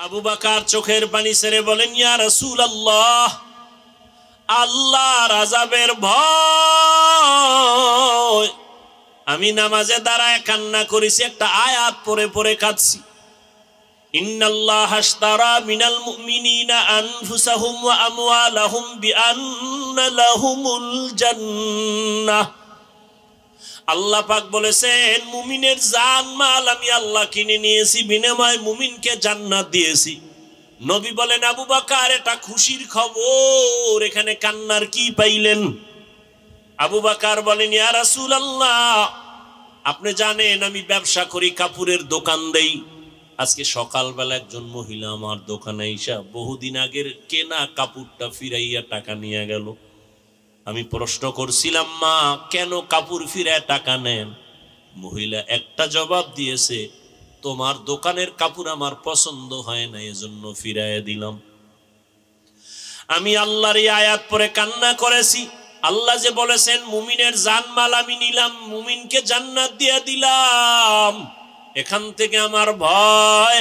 আবু বকর চোখের পানি ছেড়ে বলেন, ইয়া রাসূলুল্লাহ, আল্লাহর আযাবের ভয় আমি নামাজে দাঁড়ায় কান্না করেছি, একটা আয়াত পড়ে পড়ে কাঁদছি। ইন্নাল্লাহা আশতারা মিনাল মুমিনিনা আনফুসাহুম ওয়া আমওয়ালাহুম বিআন্না লাহুমুল জান্নাহ। আল্লাহ পাক বলেছেন, মুমিনের জান মাল আমি আল্লাহ কিনে নিয়েছি, বিনিময়ে মুমিনকে জান্নাত দিয়েছি। নবী বলেন, আবু বকর এটা খুশির খবর, এখানে কান্নার কি পাইলেন? আবু বকর বলেন, ইয়া রাসূলুল্লাহ, আপনি জানেন আমি ব্যবসা করি, কাপড়ের দোকান দেই। আজকে সকালবেলা একজন মহিলা আমার দোকানে এসে বহুদিন আগের কেনা কাপড়টা ফিরাইয়া টাকা নিয়ে গেল। আমি প্রশ্ন করছিলাম, মা কেন কাপড় ফিরায় টাকা নেন? মহিলা একটা জবাব দিয়েছে, তোমার দোকানের কাপড় আমার পছন্দ হয় না, এজন্য ফিরাইয়া দিলাম। আমি আল্লাহর এই আয়াত পড়ে কান্না করেছি। আল্লাহ যে বলেছেন মুমিনের জানমাল আমি নিলাম, মুমিনকে জান্নাত দিয়ে দিলাম, এখান থেকে আমার ভয়।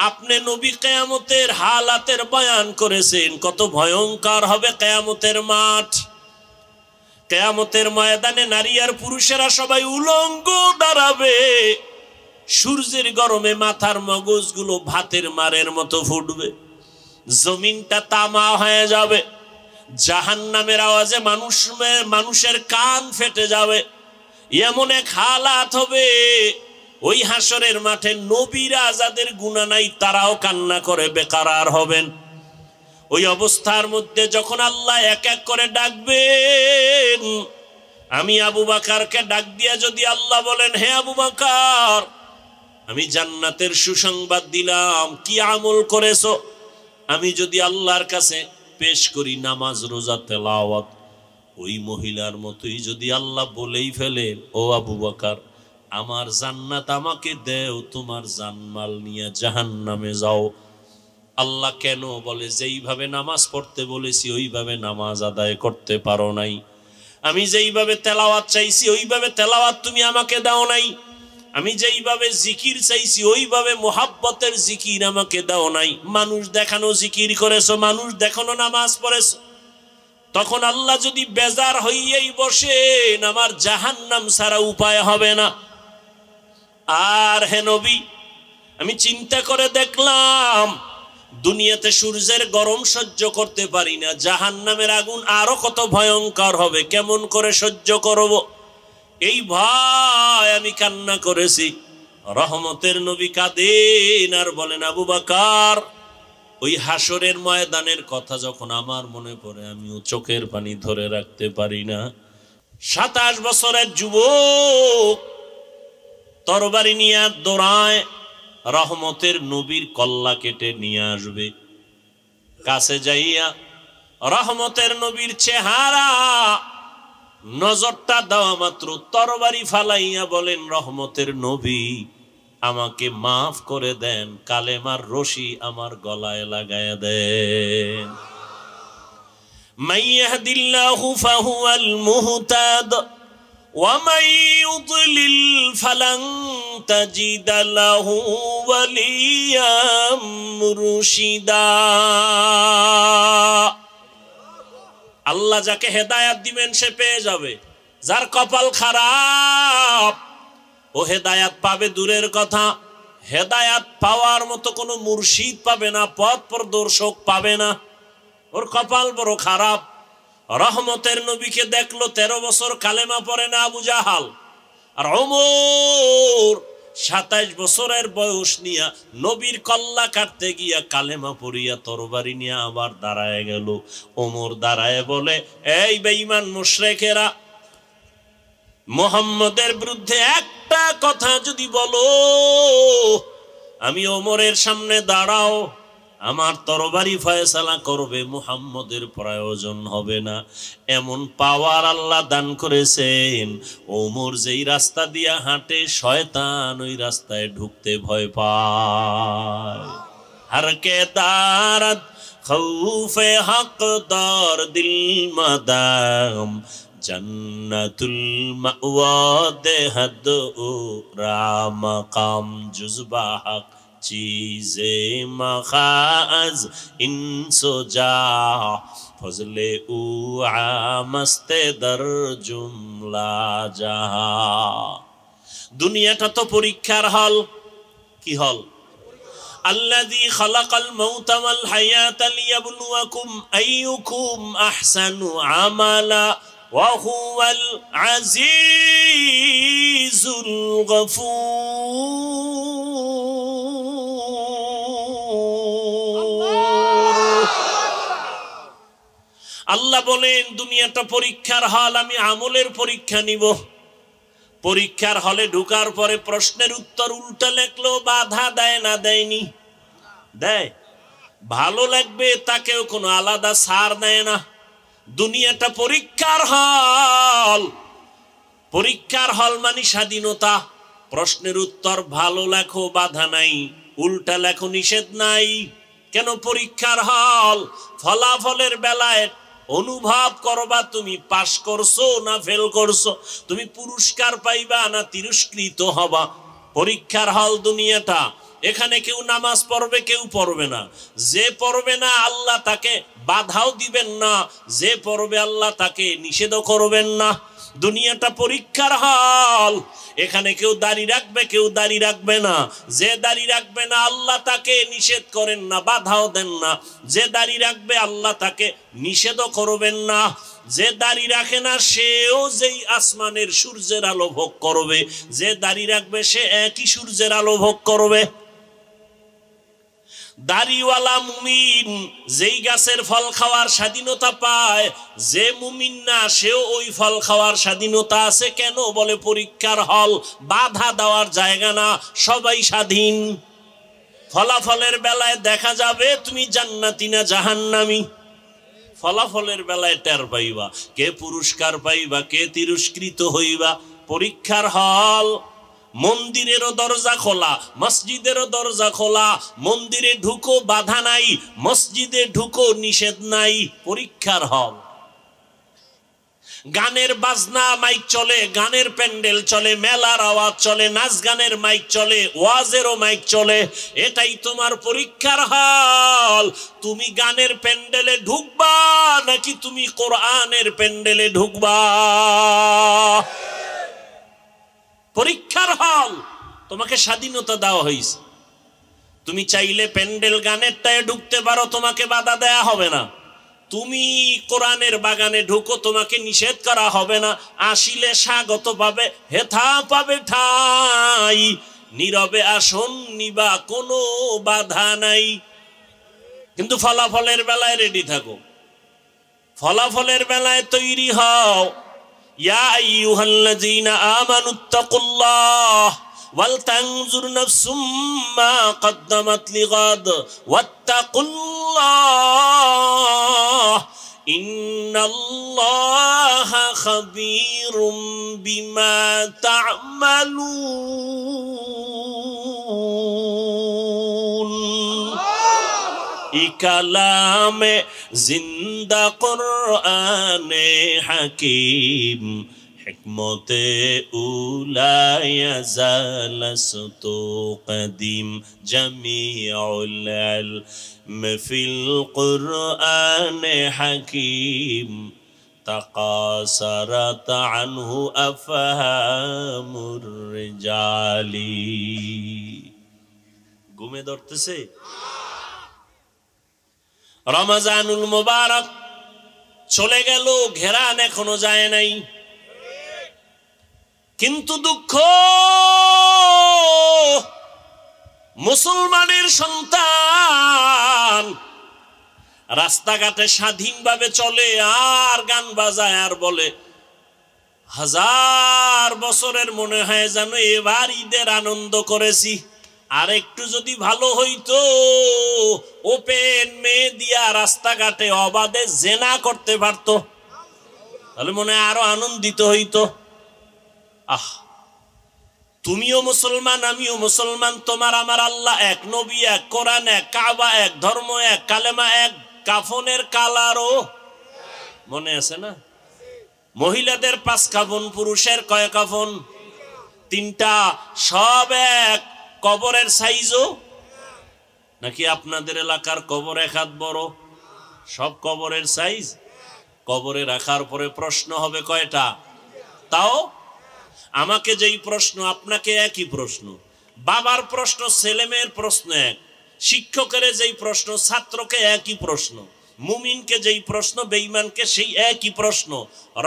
আপনি নবী কিয়ামতের হালাতের বয়ান করেছেন, কত ভয়ঙ্কর হবে কিয়ামতের মাঠ। কিয়ামতের ময়দানে নারী আর পুরুষেরা সবাই উলঙ্গ দাঁড়াবে। সূর্যের গরমে মাথার মগজগুলো ভাতের মারের মতো ফুটবে, জমিনটা তামা হয়ে যাবে, জাহান্নামের আওয়াজে মানুষের কান ফেটে যাবে। এমন এক হালাত হবে, ওই হাসরের মাঠে নবীরা যাদের গুনাহ নাই তারাও কান্না করে বেকারার হবেন। ওই অবস্থার মধ্যে যখন আল্লাহ এক এক করে ডাকবেন, আমি আবু বকরকে ডাক দিয়া যদি আল্লাহ বলেন, হে আবু বকর, আমি জান্নাতের সুসংবাদ দিলাম, কি আমল করেছো? আমি যদি আল্লাহর কাছে পেশ করি নামাজ, রোজা, তেলাওয়াত, ওই মহিলার মতোই যদি আল্লাহ বলেই ফেলেন, ও আবু বকর, আমার জান্নাত আমাকে দেও, তোমার জানমাল নিয়ে জাহান্নামে যাও। আল্লাহ কেন বলে, যেইভাবে নামাজ পড়তে বলেছি ওইভাবে নামাজ আদায় করতে পারো নাই। আমি যেইভাবে তেলাওয়াত চাইছি ওইভাবে তেলাওয়াত তুমি আমাকে দাও নাই। আমি যেইভাবে জিকির চাইছি ওইভাবে মোহাব্বতের জিকির আমাকে দাও নাই। মানুষ দেখানো জিকির করেছো, মানুষ দেখানো নামাজ পড়েছো। তখন আল্লাহ যদি বেজার হইয়াই বসেন, আমার জাহান্নাম ছাড়া উপায় হবে না। আর হে নবী, আমি চিন্তা করে দেখলাম দুনিয়াতে সূর্যের গরম সহ্য করতে পারি না, জাহান্নামের আগুন আরো কত ভয়ঙ্কর হবে, কেমন করে সহ্য করব? এই ভয় আমি কান্না করেছি। রহমতের নবী কাঁদেন আর বলেন, আবু বকর, ওই হাসরের ময়দানের কথা যখন আমার মনে পড়ে আমিও চোখের পানি ধরে রাখতে পারি না। 27 বছরের যুবক তরবারি নিয়ে দৌড়ায়, রহমতের নবীর কল্লা কেটে নিয়ে আসবে। কাছে যাইয়া রহমতের নবীর চেহারা নজরটা দেওয়া মাত্র তরবারি ফালাইয়া বলেন, রহমতের নবী, আমাকে মাফ করে দেন, কালেমার রশি আমার গলায় লাগায়া দেন। মাইয়াহদিল্লাহু ফাহুয়াল মুহতাদ ওয়া মান ইউদ্লিল ফালান তাজিদা লাহু ওয়ালিয়াম মুরশিদা। আল্লাহ যাকে হেদায়াত দিবেন সে পেয়ে যাবে, যার কপাল খারাপ ও হেদায়াত পাবে দূরের কথা, হেদায়াত পাওয়ার মতো কোনো মুর্শিদ পাবে না, পথ প্রদর্শক পাবে না, ওর কপাল বড় খারাপ। রহমতের নবীকে দেখলো 13 বছর কালেমা পড়ে না আবু জাহাল, আর ওমর 27 বছরের বয়স নিয়া নবীর কল্লা কাটতে গিয়া কালেমা পড়িয়া তরবারি নিয়ে আবার দাঁড়ায় গেল। ওমর দাঁড়ায় বলে, এই বেঈমান মুশরিকেরা, মুহাম্মদের বিরুদ্ধে একটা কথা যদি বলো, আমি ওমরের সামনে দাঁড়াও, আমার তরবারি ফয়সালা করবে, মুহাম্মদের প্রয়োজন হবে না। এমন পাওয়ার আল্লাহ দান করেছেন, ওমর যেই রাস্তা দিয়া হাঁটে শয়তান ওই রাস্তায় ঢুকতে ভয় পায়। হর কে দারত খৌফে হক দর দিল মাদাম, জন্নতুল মাওয়া দেহদ ও রাম কাম জুজবা হক चीज़े मखाज इंसो जा फजले उआ मस्ते दर जुमला जहा। दुनियाटा तो परीक्षार हल की हल अल्लाज़ी खलक़ल मौत वल हयात लियब्लुवकुम अय्युकुम अहसनु अमला व हुवल अज़ीज़ुल गफूर। আল্লাহ বলেন দুনিয়াটা পরীক্ষার হল, আমি আমলের পরীক্ষা নিব। পরীক্ষার হলে ঢোকার পরে প্রশ্নের উত্তর উল্টা লেখলো বাধা দেয় না দেয়নি? দেয়। ভালো লাগবে তাকেও কোনো আলাদা ছাড় দেয় না। দুনিয়াটা পরীক্ষার হল। পরীক্ষার হল মানে স্বাধীনতা। প্রশ্নের উত্তর ভালো লেখো বাধা নাই, উল্টা লেখো নিষেধ নাই। কেন পরীক্ষার হল? ফলাফলের বেলায় অনুভব করবা তুমি পাস করছো না ফেল করছো, তুমি পুরস্কার পাইবা না তিরস্কৃত হবা। পরীক্ষার হল দুনিয়াটা। এখানে কেউ নামাজ পড়বে, কেউ পড়বে না। যে পড়বে না আল্লাহ তাকে বাধাও দিবেন না, যে পড়বে আল্লাহ তাকে নিষেধও করবেন না। দুনিয়াটা পরীক্ষার হল। এখানে কেউ দাড়ি রাখবে, কেউ দাড়ি রাখবে না। যে দাড়ি রাখবে না আল্লাহ তাকে নিষেধ করেন না, বাধাও দেন না। যে দাড়ি রাখবে আল্লাহ তাকে নিষেধও করবেন না। যে দাড়ি রাখে না সেও যেই আসমানের সূর্যের আলো ভোগ করবে, যে দাড়ি রাখবে সে একই সূর্যের আলো ভোগ করবে। দাড়িওয়ালা মুমিন যেই গাছের ফল খাওয়ার স্বাধীনতা পায়, যে মুমিন না সেও ওই ফল খাওয়ার স্বাধীনতা আছে। কেন? বলে পরীক্ষার হল, বাধা দেওয়ার জায়গা না, সবাই স্বাধীন। ফলাফলের বেলায় দেখা যাবে তুমি জান্নাতি না জাহান্নামী। ফলাফলের বেলায় টের পাইবা কে পুরস্কার পাইবা, কে তিরস্কৃত হইবা। পরীক্ষার হল। মন্দিরেরও দরজা খোলা, মসজিদেরও দরজা খোলা। মন্দিরে ঢুকো বাধা নাই, মসজিদে ঢুকো নিষেধ নাই। পরীক্ষার হল। গানের বাজনা মাইক চলে, গানের প্যান্ডেল চলে, মেলার আওয়াজ চলে, নাচ গানের মাইক চলে, ওয়াজেরও মাইক চলে। এটাই তোমার পরীক্ষার হল। তুমি গানের প্যান্ডেলে ঢুকবা নাকি তুমি কোরআনের প্যান্ডেলে ঢুকবা? পরীক্ষার হল। তোমাকে স্বাধীনতা দেওয়া হয়েছে। তুমি চাইলে প্যান্ডেল গানেরটায় ঢুকতে পারো, তোমাকে বাধা দেয়া হবে না। তুমি কোরআনের বাগানে ঢুকো, তোমাকে নিষেধ করা হবে না। আসিলে স্বাগত পাবে, হেথা পাবে ঠাই। নীরবে আসন নিবা, কোনো বাধা নাই। কিন্তু ফলাফলের বেলায় রেডি থাকো, ফলাফলের বেলায় তৈরি হও। ইয়া আইয়ুহাল্লাযীনা আমানুত্তাকুল্লাহ ওয়ালতানজুর নাফসুম মা কদ্দামাত লিগাদ ওয়াত্তাকুল্লাহ ইন্নাল্লাহা খাবীরুম বিমা তা'মালুন। কালামে জিন্দা কুরআনে হাকিম হিকমতে উলায়া জালাসতু কদিম জামিউল ইলম ফিল কুরআনে হাকিম তাকাসারাত আনহু আফহামুর রিজালি। ঘুমে ধরতেছে? রমজানুল মুবারক চলে গেল, ঘেরান এখনো যায় নাই। কিন্তু দুঃখ, মুসলমানের সন্তান রাস্তাঘাটে স্বাধীনভাবে চলে আর গান বাজায় আর বলে, হাজার বছরের মনে হয় যেন এবার ঈদের আনন্দ করেছি। আর একটু যদি ভালো হইতো, ওপেন মেয়ে দিয়া রাস্তাঘাটে অবাধে জেনা করতে পারতো, তাহলে মনে হয় আরো আনন্দিত হইতো। তুমিও মুসলমান, আমিও মুসলমান, তোমার আমার আল্লাহ এক, নবী এক, কোরআন এক, কাবা এক, ধর্ম এক, কালেমা এক, কাফনের কালারও মনে আছে না? মহিলাদের 5 কাফন, পুরুষের কয় কাফন? 3টা, সব এক। কবরের সাইজও নাকি আপনাদের এলাকার কবর এক হাত বড়? সব কবরের সাইজ। কবরে রাখার পরে প্রশ্ন হবে কয়টা? তাও আমাকে যেই প্রশ্ন আপনাকে একই প্রশ্ন, বাবার প্রশ্ন ছেলে মেয়ের প্রশ্ন এক, শিক্ষকের যেই প্রশ্ন ছাত্রকে একই প্রশ্ন, মুমিনকে যেই প্রশ্ন বেঈমানকে সেই একই প্রশ্ন।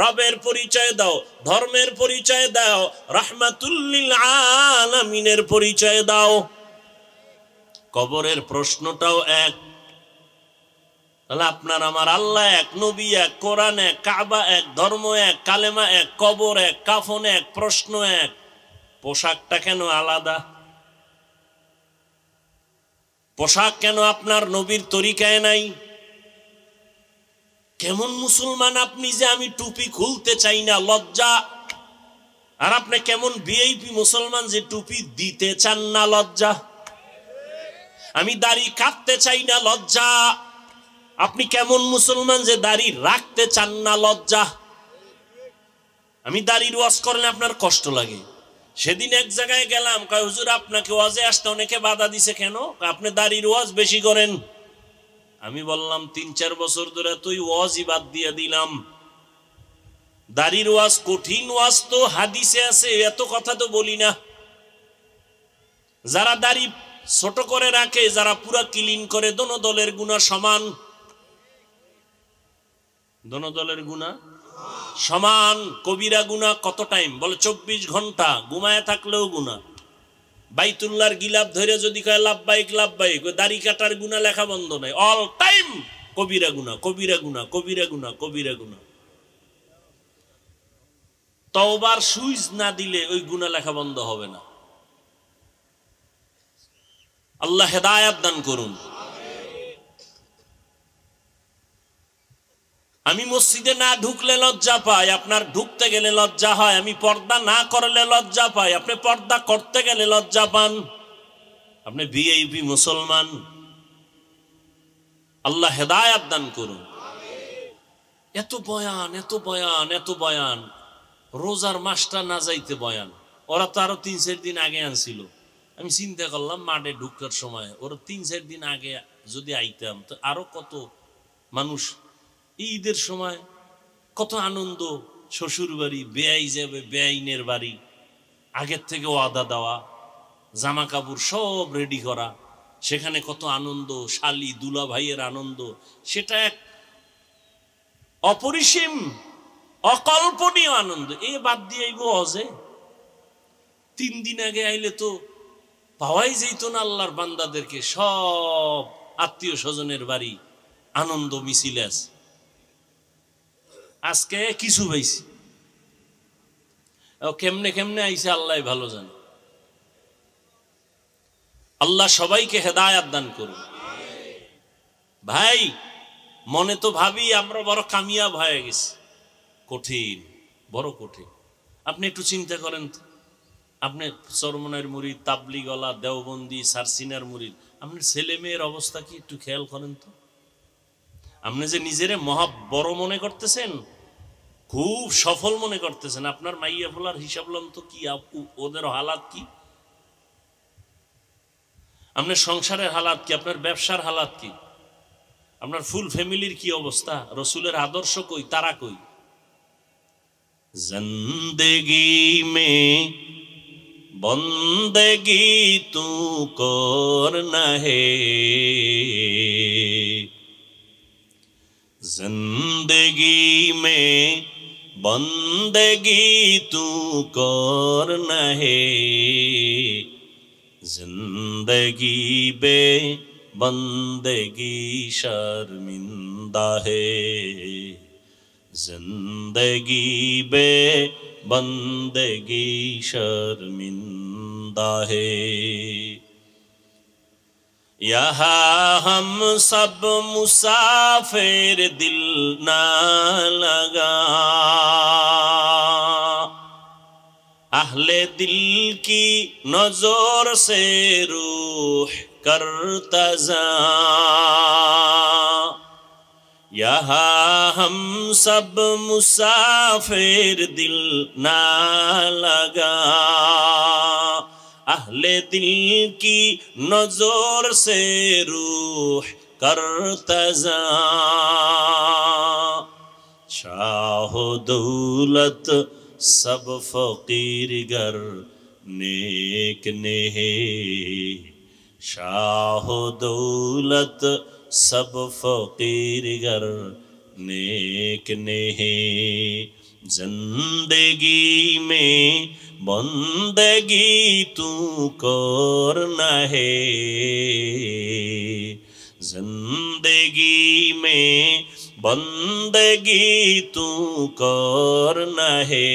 রবের পরিচয় দাও, ধর্মের পরিচয় দাও, রাহমাতুল লিল আলামিনের পরিচয় দাও। কবরের প্রশ্নটাও এক। তাহলে আপনার আমার আল্লাহ এক, নবী এক, কোরআন এক, কাবা এক, ধর্ম এক, কালেমা এক, কবর এক, কাফন এক, প্রশ্ন এক। পোশাকটা কেন আলাদা? পোশাক কেন আপনার নবীর তরিকায় নাই? কেমন মুসলমান আপনি যে আমি টুপি খুলতে চাই না, লজ্জা। আর আপনি কেমন ভিআইপি মুসলমান যে টুপি দিতে চান না, লজ্জা। আমি দাড়ি কাটতে চাই না, লজ্জা। আপনি কেমন মুসলমান যে দাড়ি রাখতে চান না, লজ্জা। আমি দাড়ির ওয়াজ করলে আপনার কষ্ট লাগে। সেদিন এক জায়গায় গেলাম, কয় হুজুর আপনাকে ওয়াজে আসতে অনেকে বাধা দিছে কেন? আপনি দাড়ির ওয়াজ বেশি করেন। আমি বললাম ৩-৪ বছর ধরে তুই ওয়াজই বাদ দিয়ে দিলাম। দাড়ির ওয়াজ কঠিন ওয়াজ তো হাদিসে আছে, এত কথা তো বলি না। যারা দাড়ি ছোট করে রাখে, যারা পুরা ক্লিন করে, দোনো দলের গুনাহ সমান। দোনো দলের গুনাহ সমান। কবিরা গুনাহ কত টাইম? বলে 24 ঘন্টা ঘুমায় থাকলেও গুনাহ। বাইতুল্লাহর গিলাপ ধরে যদি কয় লাব্বাইক লাব্বাইক, ওই দাড়ি কাটার গুনাহ লেখা বন্ধ নাই, অল টাইম কবিরা গুনাহ, কবিরা গুনাহ, কবিরা গুনাহ, কবিরা গুনাহ। তওবার সুইচ না দিলে ওই গুনাহ লেখা বন্ধ হবে না। আল্লাহ হেদায়েত দান করুন। আমি মসজিদে না ঢুকলে লজ্জা পাই, আপনার ঢুকতে গেলে লজ্জা হয়। আমি পর্দা না করলে লজ্জা পাই, আপনি পর্দা করতে গেলে লজ্জা পান। আপনি ভিআইপি মুসলমান। আল্লাহ হেদায়েত দান করুন। এত বয়ান, এত বয়ান, এত বয়ান। রোজার মাসটা না যাইতে বয়ান। ওরা তো আরো 3-4 দিন আগে আনছিল। আমি চিন্তা করলাম মাঠে ঢুকার সময় ওরা 3-4 দিন আগে যদি আইতাম তো আরো কত মানুষ। ঈদের সময় কত আনন্দ, শ্বশুর বাড়ি, বেয়াই যাবে বেআইনের বাড়ি, আগের থেকে ওয়াদা দেওয়া, জামা কাপড় সব রেডি করা, সেখানে কত আনন্দ, শালি দুলা ভাইয়ের আনন্দ, সেটা এক অপরিসীম অকল্পনীয় আনন্দ। এ বাদ দিয়ে আইব হজে। 3 দিন আগে আইলে তো পাওয়াই যেত না আল্লাহর বান্দাদেরকে। সব আত্মীয় স্বজনের বাড়ি আনন্দ মিছিল আছে। আজকে কিছু পাইছি, কেমনে কেমনে আইছে আল্লাহ ভালো জানে। আল্লাহ সবাইকে হেদায়েত দান করুন। ভাই মনে তো ভাবি আমরা বড় কামিয়াব হয়ে গেছি। কঠিন, বড় কঠিন। আপনি একটু চিন্তা করেন তো, আপনি চরমনের মুরিদ, তাবলিগওয়ালা, দেওবন্দি, সারসিনার মুরিদ, আপনার ছেলে মেয়ের অবস্থা কি একটু খেয়াল করেন তো। আপনি যে নিজেরে মহা বড় মনে করতেছেন, খুব সফল মনে করতেছেন, আপনার মাইয়া ফোলার হিসাব লম তো কি, ওদের হালাত কি, আপনার সংসারের হালাত কি, আপনার ব্যবসার হালাত কি, আপনার ফুল ফ্যামিলির কি অবস্থা, রসুলের আদর্শ কই, তারা কই। জিন্দেগি মে বন্দেগি তু করনা হে, जिंदगी में बंदगी तू करना है, जिंदगी बे बंदगी शर्मिंदा है, जिंदगी बे बंदगी शर्मिंदा है। यहाँ हम सब मुसाफिर दिल ना लगा, अहले दिल की नजर से रूह करता जा। यहाँ हम सब मुसाफिर दिल ना लगा, अहले दिल की नजर से रूह करतजा शाह दौलत सब फकीर गर नेक नेहे शाह दौलत सब फकीर गर नेक नेहे जिंदगी में बंदगी तू करना है जिंदगी में बंदगी तू करना है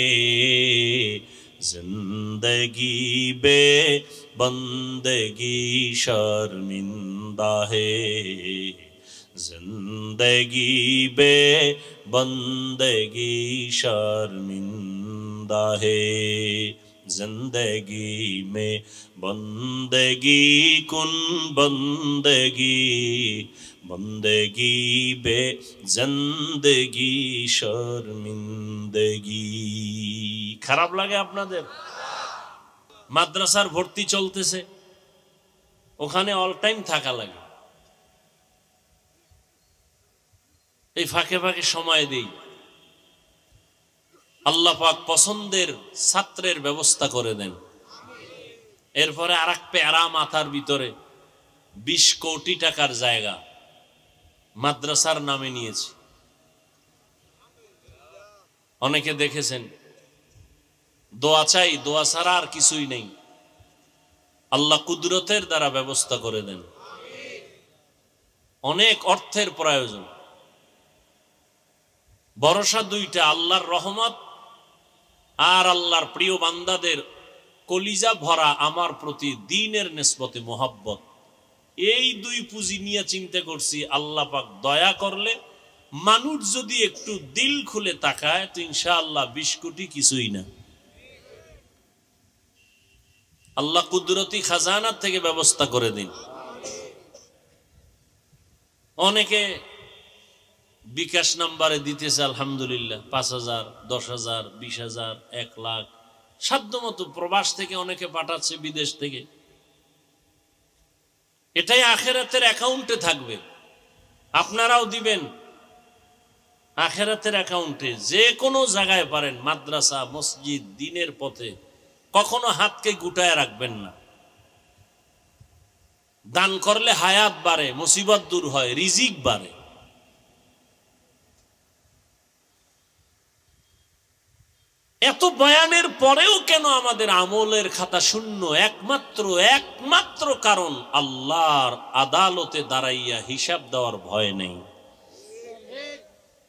जिंदगी बे बंदगी शर्मिंदा है जिंदगी बे बंदगी शर्मिंदा है जिंदगी में बंदगी कुन बंदगी बंदगी बे जिंदगी शर्मिंदगी খারাপ লাগে আপনাদের মাদ্রাসার ভর্তি চলতেছে ওখানে অল টাইম থাকা লাগে এই ফাঁকে ফাঁকে সময় দেই আল্লাহ পাক পছন্দের ছাত্রের ব্যবস্থা করে দেন এরপরে আরেক প্যারা মাথার ভিতরে 20 কোটি টাকার জায়গা মাদ্রাসার নামে নিয়েছে অনেকে দেখেছেন দোয়া চাই দোয়া ছাড়া আর কিছুই নেই আল্লাহ কুদরতের দ্বারা ব্যবস্থা করে দেন অনেক অর্থের প্রয়োজন ভরসা দুইটা আল্লাহর রহমত আর আল্লাহর প্রিয় বান্দাদের কলিজা ভরা আমার প্রতি দ্বীনের নিসবতে মোহাব্বত এই দুই পুঁজি নিয়ে চিন্তা করছি আল্লাহ পাক দয়া করলে মানুষ যদি একটু দিল খুলে তাকায় তো ইনশাআল্লাহ 20 কোটি কিছুই না আল্লাহ কুদরতি খাজানা থেকে ব্যবস্থা করে দিন অনেকে বিকাশ নাম্বারে দিতেছে আলহামদুলিল্লাহ 5000 10000 20000 1 লাখ সাধ্যমতো প্রবাস থেকে অনেকে পাঠাচ্ছে বিদেশ থেকে এটাই আখিরাতের অ্যাকাউন্টে থাকবে আপনারাও দিবেন আখিরাতের অ্যাকাউন্টে যে কোনো জায়গায় পারেন মাদ্রাসা মসজিদ দ্বীনের পথে কখনো হাতকে গুটায় রাখবেন না দান করলে হায়াত বাড়ে মুসিবত দূর হয় রিজিক বাড়ে এত বয়ানের পরেও কেন আমাদের আমলের খাতা শূন্য একমাত্র কারণ আল্লাহর আদালতে দাঁড়াইয়া হিসাব দেওয়ার ভয় নেই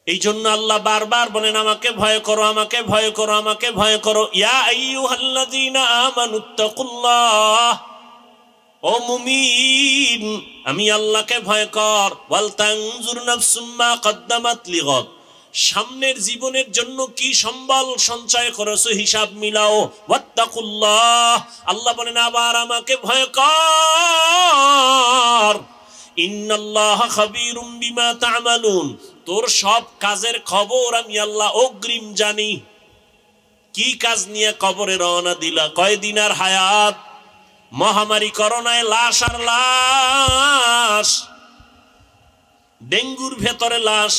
এই জন্য আল্লাহ বারবার বলেন আমাকে ভয় করো আমাকে ভয় করো আমাকে ভয় করো ইয়া আইয়ুহাল্লাযীনা আমানুত্তাকুল্লাহ ও মুমিন আমি আল্লাহকে ভয় কর ওয়াল তানজুর নাফসুম মা কদ্দামাত লিগাদ সামনের জীবনের জন্য কি সম্বল সঞ্চয় করেছো হিসাব মিলাও ওয়াত্তাকুল্লাহ আল্লাহ বলেন আবার আমাকে ভয় কর ইন্নাল্লাহা খাবীরুম বিমা তা'মালুন তোর সব কাজের খবর আমি আল্লাহ অগ্রিম জানি কি কাজ নিয়ে কবরে রওনা দিলা কয়দিন আর হায়াত মহামারী করোনায় লাশ আর লাশ ডেঙ্গুর ভেতরে লাশ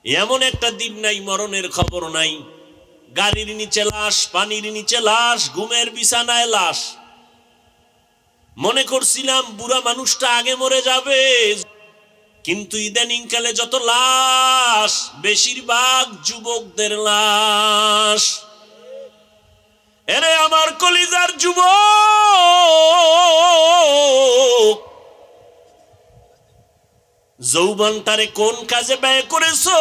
এমন একটা দিন নাই মরণের খবর নাই গাড়ির নিচে লাশ পানির নিচে লাশ ঘুমের বিছানায় লাশ মনে করছিলাম বুড়া মানুষটা আগে মরে যাবে কিন্তু ইদানিং কালে যত লাশ বেশিরভাগ যুবকদের লাশ এরে আমার কলিজার যুবক যৌবনটারে কোন কাজে ব্যয় করেছো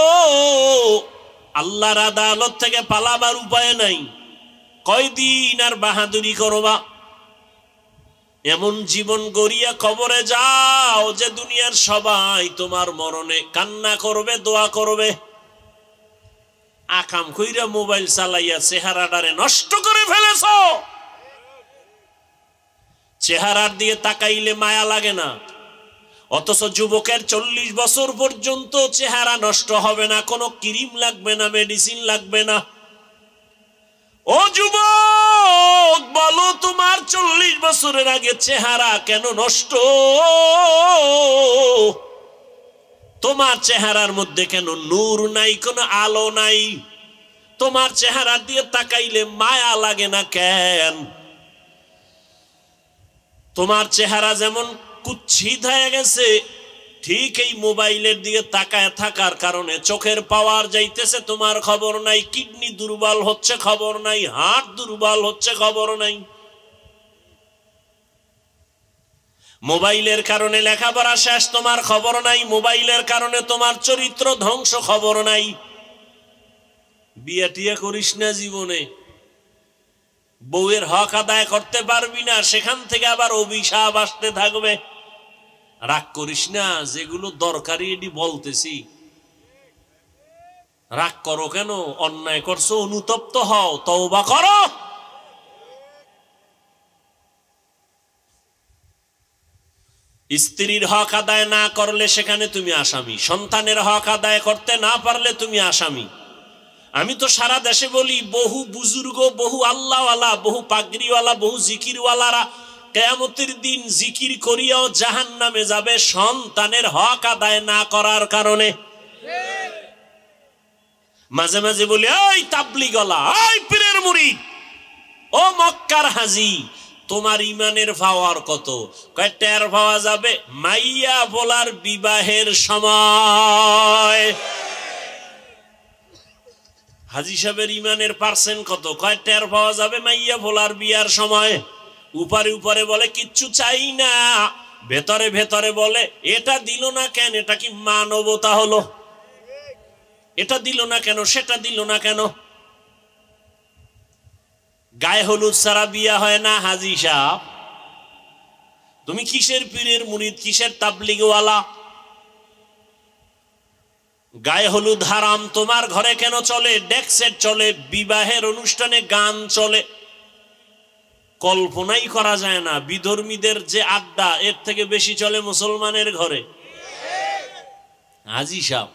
আল্লাহর আদালত থেকে পালাবার উপায় নাই কয়দিন আর বাহাদুরি করবা এমন জীবন গড়িয়া কবরে যাও যে দুনিয়ার সবাই তোমার মরণে কান্না করবে দোয়া করবে আকাম কইরা মোবাইল চালাইয়া চেহারাটারে নষ্ট করে ফেলেছো চেহারার দিয়ে তাকাইলে মায়া লাগে না অথচ যুবকের 40 বছর পর্যন্ত চেহারা নষ্ট হবে না কোনো ক্রিম লাগবে না মেডিসিন লাগবে না ও যুবক, বলো তোমার 40 বছরের আগে চেহারা কেন নষ্ট? তোমার চেহারার মধ্যে কেন নূর নাই, কোনো আলো নাই? তোমার চেহারা দিয়ে তাকাইলে মায়া লাগে না কেন? তোমার চেহারা যেমন কুৎসিত হয়ে গেছে, ঠিক এই মোবাইলের দিকে তাকায় থাকার কারণে চোখের পাওয়ার যাইতেছে, তোমার খবর নাই। কিডনি দুর্বল হচ্ছে, খবর নাই। হার্ট দুর্বল হচ্ছে, খবর নাই। মোবাইলের কারণে লেখাপড়া শেষ, তোমার খবর নাই। মোবাইলের কারণে তোমার চরিত্র ধ্বংস, খবর নাই। বিয়ে টিয়া করিস না জীবনে, বউয়ের হক আদায় করতে পারবি না, সেখান থেকে আবার অভিশাপ আসতে থাকবে। রাগ করিস না, যেগুলো দরকারি এটি বলতেছি। রাগ করো কেন? অন্যায় করছো, অনুতপ্ত হও, তওবা করো। স্ত্রীর হক আদায় না করলে সেখানে তুমি আসামি। সন্তানের হক আদায় করতে না পারলে তুমি আসামি। আমি তো সারা দেশে বলি, বহু বুজুর্গ, বহু আল্লাহওয়ালা, বহু পাগড়িওয়ালা, বহু জিকিরওয়ালারা কিয়ামতের দিন জিকির করিয়াও জাহান্নামে যাবে সন্তানের হক আদায় না করার কারণে। মাঝে মাঝে বলি, ওই তাবলীগওয়ালা, ওই পীরের মুরিদ, ও মক্কার হাজী, তোমার ইমানের পাওয়ার কত? কয় টের পাওয়া যাবে মাইয়া বলার বিবাহের সময়। হাজী সাহেবের ইমানের পার্সেন্ট কত? কয় টের পাওয়া যাবে মাইয়া ভোলার বিয়ার সময়। উপরে উপরে বলে কিচ্ছু চাই না, ভেতরে ভেতরে বলে এটা দিল না কেন? এটা কি মানবতা হলো? এটা দিল না কেন, সেটা দিল না কেন? গায়ে হলুদ ছাড়া বিয়া হয় না হাজী সাহেব। তুমি কিসের পীরের মুরিদ, কিসের তাবলীগওয়ালা? গায়ে হলুদ হারাম, তোমার ঘরে কেন চলে? ডেক সেট চলে, বিবাহের অনুষ্ঠানে গান চলে। কল্পনাই করা যায় না বিধর্মীদের যে আড্ডা, এর থেকে বেশি চলে মুসলমানের ঘরে। হাজী সাহেব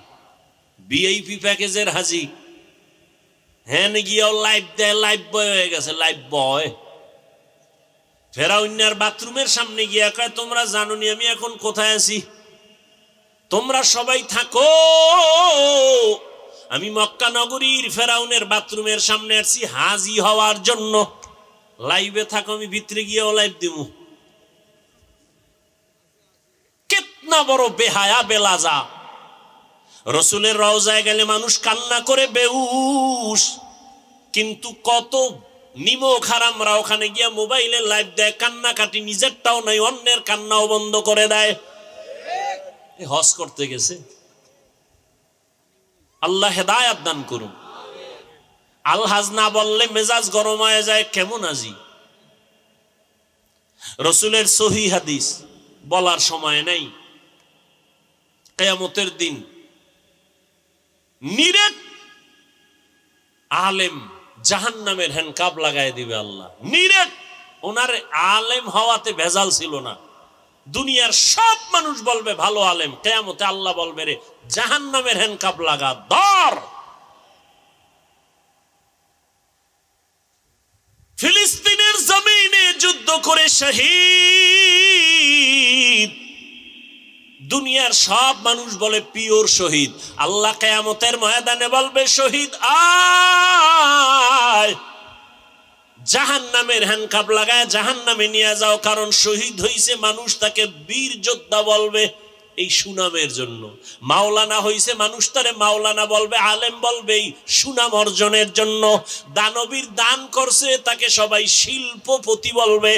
ভিআইপি প্যাকেজের হাজী, হ্যাঁ গিয়াও লাইভ দেয়, লাইভ বয় হয়ে গেছে, লাইভ বয়। ফেরাউন্নার বাথরুমের সামনে গিয়া কয়, তোমরা জানো নি আমি এখন কোথায় আছি? তোমরা সবাই থাকো, আমি মক্কা নগরীর ফেরাউনের বাথরুমের সামনে আসছি হাজী হওয়ার জন্য। লাইভে থাকো, আমি ভিতরে গিয়েও লাইভ দিব। কেতনা বড় বেহায়া বেলাজা! রসুলের রওজায় গেলে মানুষ কান্না করে বেহুশ, কিন্তু কত নিমক হারামরা ওখানে গিয়া মোবাইলে লাইভ দেয়, কান্নাকাটি নিজেরটাও নাই, অন্যের কান্নাও বন্ধ করে দেয়। হজ করতে গেছে। আল্লাহ হেদায়াত দান করুন। আলহাজ না বললে মেজাজ গরম হয়ে যায়, কেমন আজি? রসুলের সহিহ হাদিস বলার সময় নাই। কিয়ামতের দিন নিরেট আলেম জাহান্নামের হ্যান্ডকাপ লাগায় দিবে আল্লাহ। নিরেট, ওনার আলেম হওয়াতে ভেজাল ছিল না। দুনিয়ার সব মানুষ বলবে ভালো আলেম, কিয়ামতে আল্লাহ বলবে রে জাহান্নামের হ্যান্ডকাপ লাগা, ধর। ফিলিস্তিনের জমিনে যুদ্ধ করে শহীদ, দুনিয়ার সব মানুষ বলে পিওর শহীদ। আল্লাহ কিয়ামতের ময়দানে বলবে শহীদ আয়, জাহান্নামের হ্যান্ডকাপ লাগায় জাহান্নামে নিয়ে যাও। কারণ শহীদ হইছে মানুষ তাকে বীর যোদ্ধা বলবে এই সুনামের জন্য। মাওলানা হইছে মানুষ তারে মাওলানা বলবে, আলেম বলবে এই সুনাম অর্জনের জন্য। দানবীর দান করছে তাকে সবাই শিল্পপতি বলবে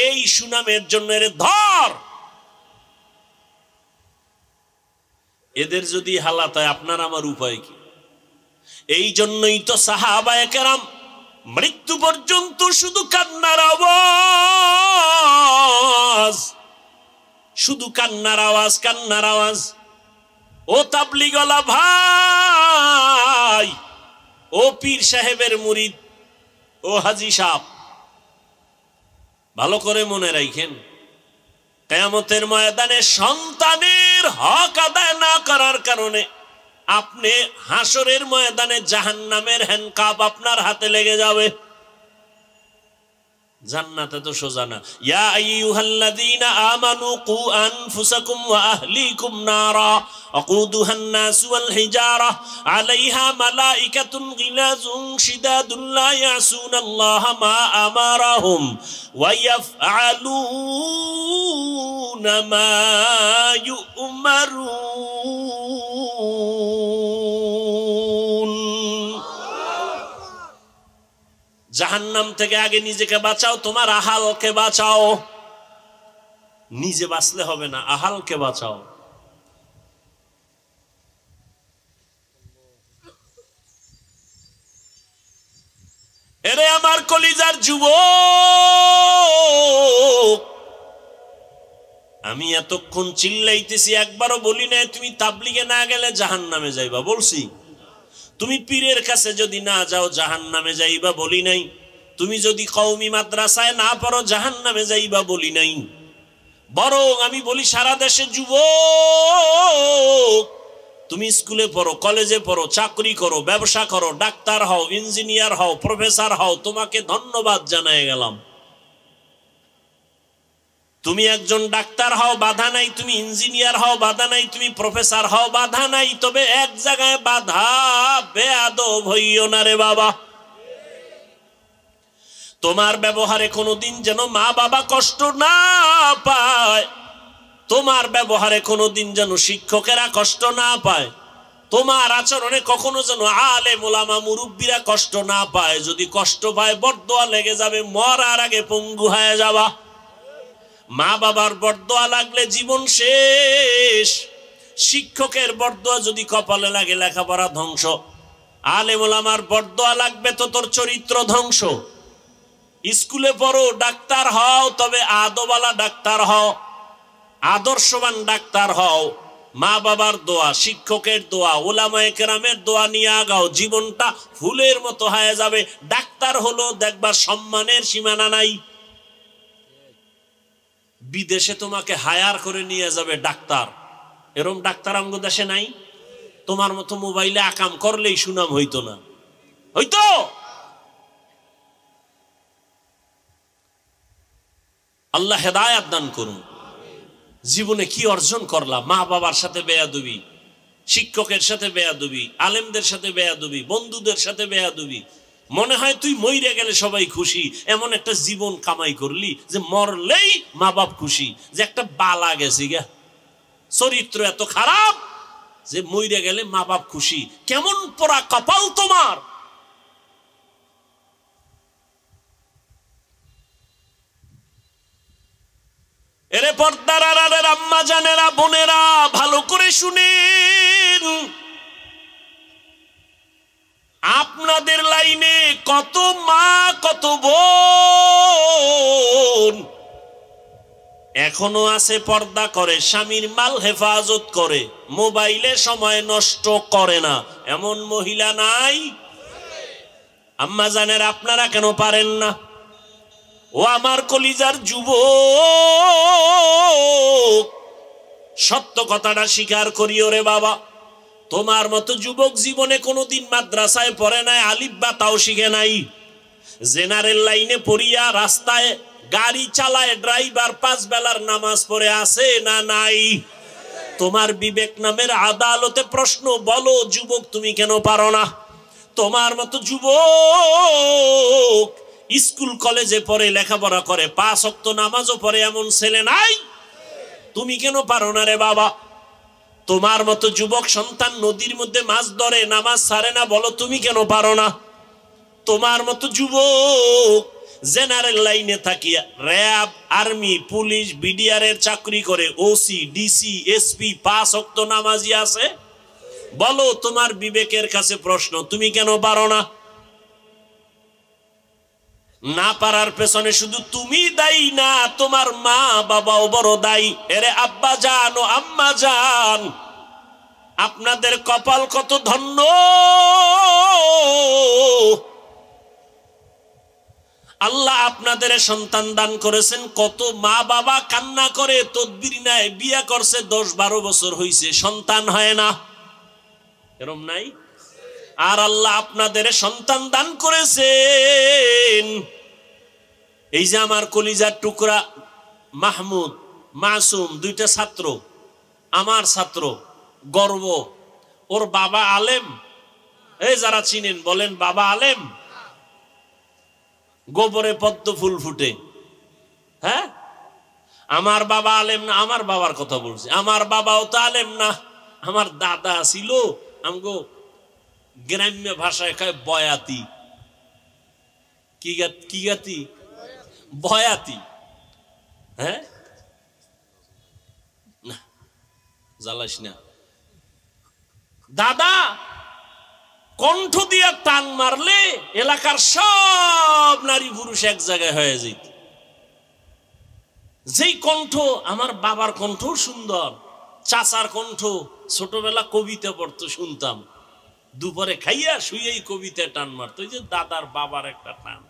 এই সুনামের জন্য। এর ধর। এদের যদি হালাত হয় আপনার আমার উপায় কি? এই জন্যই তো সাহাবায়ে কেরাম মৃত্যু পর্যন্ত শুধু কান্নার আওয়াজ, শুধু কান্নার আওয়াজ, কান্নার আওয়াজ। ও তাবলীগওয়ালা ভাই, ও পীর সাহেবের মুরিদ, ও হাজী সাহেব, ভালো করে মনে রাখেন, কিয়ামতের ময়দানে সন্তানের হক আদায় না করার কারণে আপনি হাসরের ময়দানে জাহান্নামের হ্যান্ডকাপ আপনার হাতে লেগে যাবে। জান্নাতে তো সোজা না। ইয়া আইয়ুহাল্লাযীনা আমানু কু আনফুসাকুম ওয়া আহলিকুম নারা ওয়াকুদুহান নাসু ওয়াল হিজারা আলাইহা মালাইকাতুন গিলাযুন শিদাদুন লা ইয়াসুনাল্লাহা মা আমারাহুম ওয়া ইয়াফআলুনা মা ইউমারুন। জাহান্নাম থেকে আগে নিজেকে বাঁচাও, তোমার আহালকে বাঁচাও। নিজে বাঁচলে হবে না, আহালকে বাঁচাও। এরে আমার কলিজার যুবক, আমি এতক্ষণ চিল্লাইতেছি, একবারও বলি না তুমি তাবলিগে না গেলে জাহান্নামে যাইবা, বলছি? তুমি পীরের কাছে যদি না যাও জাহান্নামে যাইবা, বলি নাই? তুমি যদি কওমি মাদ্রাসায় না পড়ো জাহান্নামে যাইবা, বলি নাই? বরং আমি বলি সারা দেশে যুবক, তুমি স্কুলে পড়ো, কলেজে পড়ো, চাকরি করো, ব্যবসা করো, ডাক্তার হও, ইঞ্জিনিয়ার হও, প্রফেসর হও, তোমাকে ধন্যবাদ জানাই গেলাম। তুমি একজন ডাক্তার হও, বাধা নাই। তুমি ইঞ্জিনিয়ার হও, বাধা নাই। তুমি প্রফেসর হও, বাধা নাই। তবে এক জায়গায় বাধা, বেয়াদব হইও না রে বাবা। তোমার ব্যবহারে কোনোদিন যেন মা বাবা কষ্ট না পায়, তোমার ব্যবহারে কোনোদিন যেন শিক্ষকেরা কষ্ট না পায়, তোমার আচরণে কখনো যেন আলেম ওলামা মুরব্বীরা কষ্ট না পায়। যদি কষ্ট পায় বরদোয়া লেগে যাবে, মরার আগে পঙ্গু হয়ে যাবা। মা বাবার বরদোয়া লাগলে জীবন শেষ। শিক্ষকের বরদোয়া যদি কপালে লাগে লেখাপড়া ধ্বংস। আলেম ওলামার বরদোয়া লাগবে তো তোর চরিত্র ধ্বংস। স্কুলে পড়ো, ডাক্তার হও, তবে আদওয়ালা ডাক্তার হও, আদর্শবান ডাক্তার হও। মা বাবার দোয়া, শিক্ষকের দোয়া, ওলামায়ে কেরামের দোয়া নিয়ে আগাও, জীবনটা ফুলের মতো হয়ে যাবে। ডাক্তার হলো দেখবার সম্মানের সীমানা নাই। বিদেশে তোমাকে হায়ার করে নিয়ে যাবে ডাক্তার, এরকম ডাক্তার আমগো দেশে নাই। তোমার মতো মোবাইলে আকাম করলেই সুনাম হইতো না, হইতো? আল্লাহ হেদায়েত দান করুন। জীবনে কি অর্জন করলাম? মা বাবার সাথে বেয়াদবি, শিক্ষকের সাথে বেয়াদবি, আলেমদের সাথে বেয়াদবি, বন্ধুদের সাথে বেয়াদবি। মনে হয় তুই মইরে গেলে সবাই খুশি, এমন একটা জীবন কামাই করলি যে মরলেই মা বাপ খুশি, যে একটা বালা গেছি গা, চরিত্র এত খারাপ যে মইরে গেলে মা বাপ খুশি। কেমন পোড়া কপাল তোমার! এরে পর্দার আড়ালের আম্মা জানেরা, বোনেরা, ভালো করে শুনেন। আপনাদের লাইনে কত মা, কত বোন এখনো আছে পর্দা করে, স্বামীর মাল হেফাজত করে, মোবাইলে সময় নষ্ট করে না, এমন মহিলা নাই? আম্মা জানেরা, আপনারা কেন পারেন না? ও আমার কলিজার যুবক, সত্য কথাটা স্বীকার করিও রে বাবা। তোমার মতো যুবক জীবনে কোনোদিন মাদ্রাসায় পড়ে নাই, আলিফ বা তাও শিখে নাই। জেনারেল লাইনে পড়িয়া রাস্তায় গাড়ি চালায়, ড্রাইভার 5 বেলার নামাজ পড়ে আছে না নাই? তোমার বিবেক নামের আদালতে প্রশ্ন, বলো যুবক তুমি কেন পারো না? তোমার মতো যুবক স্কুল কলেজে পড়ে, লেখাপড়া করে, 5 ওয়াক্ত নামাজও পড়ে, এমন ছেলে নাই? তুমি কেন পারো না রে বাবা? তোমার মতো যুবক সন্তান নদীর মধ্যে মাছ ধরে, নামাজ ছাড়ে না, বলো তুমি কেন পারো না? তোমার মতো যুবক জেনারেল লাইনে থাকিয়া র্যাব, আর্মি, পুলিশ, বিডিআর এর চাকরি করে, ওসি, ডিসি, এসপি, 5 ওয়াক্ত নামাজি আছে, বলো তোমার বিবেকের কাছে প্রশ্ন, তুমি কেন পারো না? না পারার পেছনে শুধু তুমি দায়ী না, তোমার মা বাবাও বড় দায়ী। এরে আব্বা জান ও আম্মা জান, আপনাদের কপাল কত ধন্য। আল্লাহ আপনাদের সন্তান দান করেছেন। কত মা বাবা কান্না করে, তদবির নাই, বিয়া করছে, 10-12 বছর হইছে, সন্তান হয় না, এরকম নাই? আর আল্লাহ আপনাদের সন্তান দান করেছেন, এই যে আমার কলিজার টুকরা মাহমুদ মাসুম, দুইটা ছাত্র, আমার ছাত্র, গর্ব। ওর বাবা আলেম, এই যারা চিনেন বলেন বাবা আলেম। গোবরে পদ্ম ফুল ফুটে। হ্যাঁ, আমার বাবা আলেম না, আমার বাবার কথা বলছি। আমার বাবাও তো আলেম না, আমার দাদা ছিল আমগো গ্রাম্য ভাষায় কয় বয়াতি। কি গাতি? বয়াতি। হ্যাঁ, না জ্বালাস না। দাদা কণ্ঠ দিয়া টান মারলে এলাকার সব নারী পুরুষ এক জায়গায় হয়ে যেত। যেই কণ্ঠ, আমার বাবার কণ্ঠ সুন্দর, চাচার কণ্ঠ, ছোটবেলা কবিতা পড়তো শুনতাম, দুপুরে খাইয়া শুয়েই কবিতা টান মারতো। ওই যে দাদার বাবার একটা টান।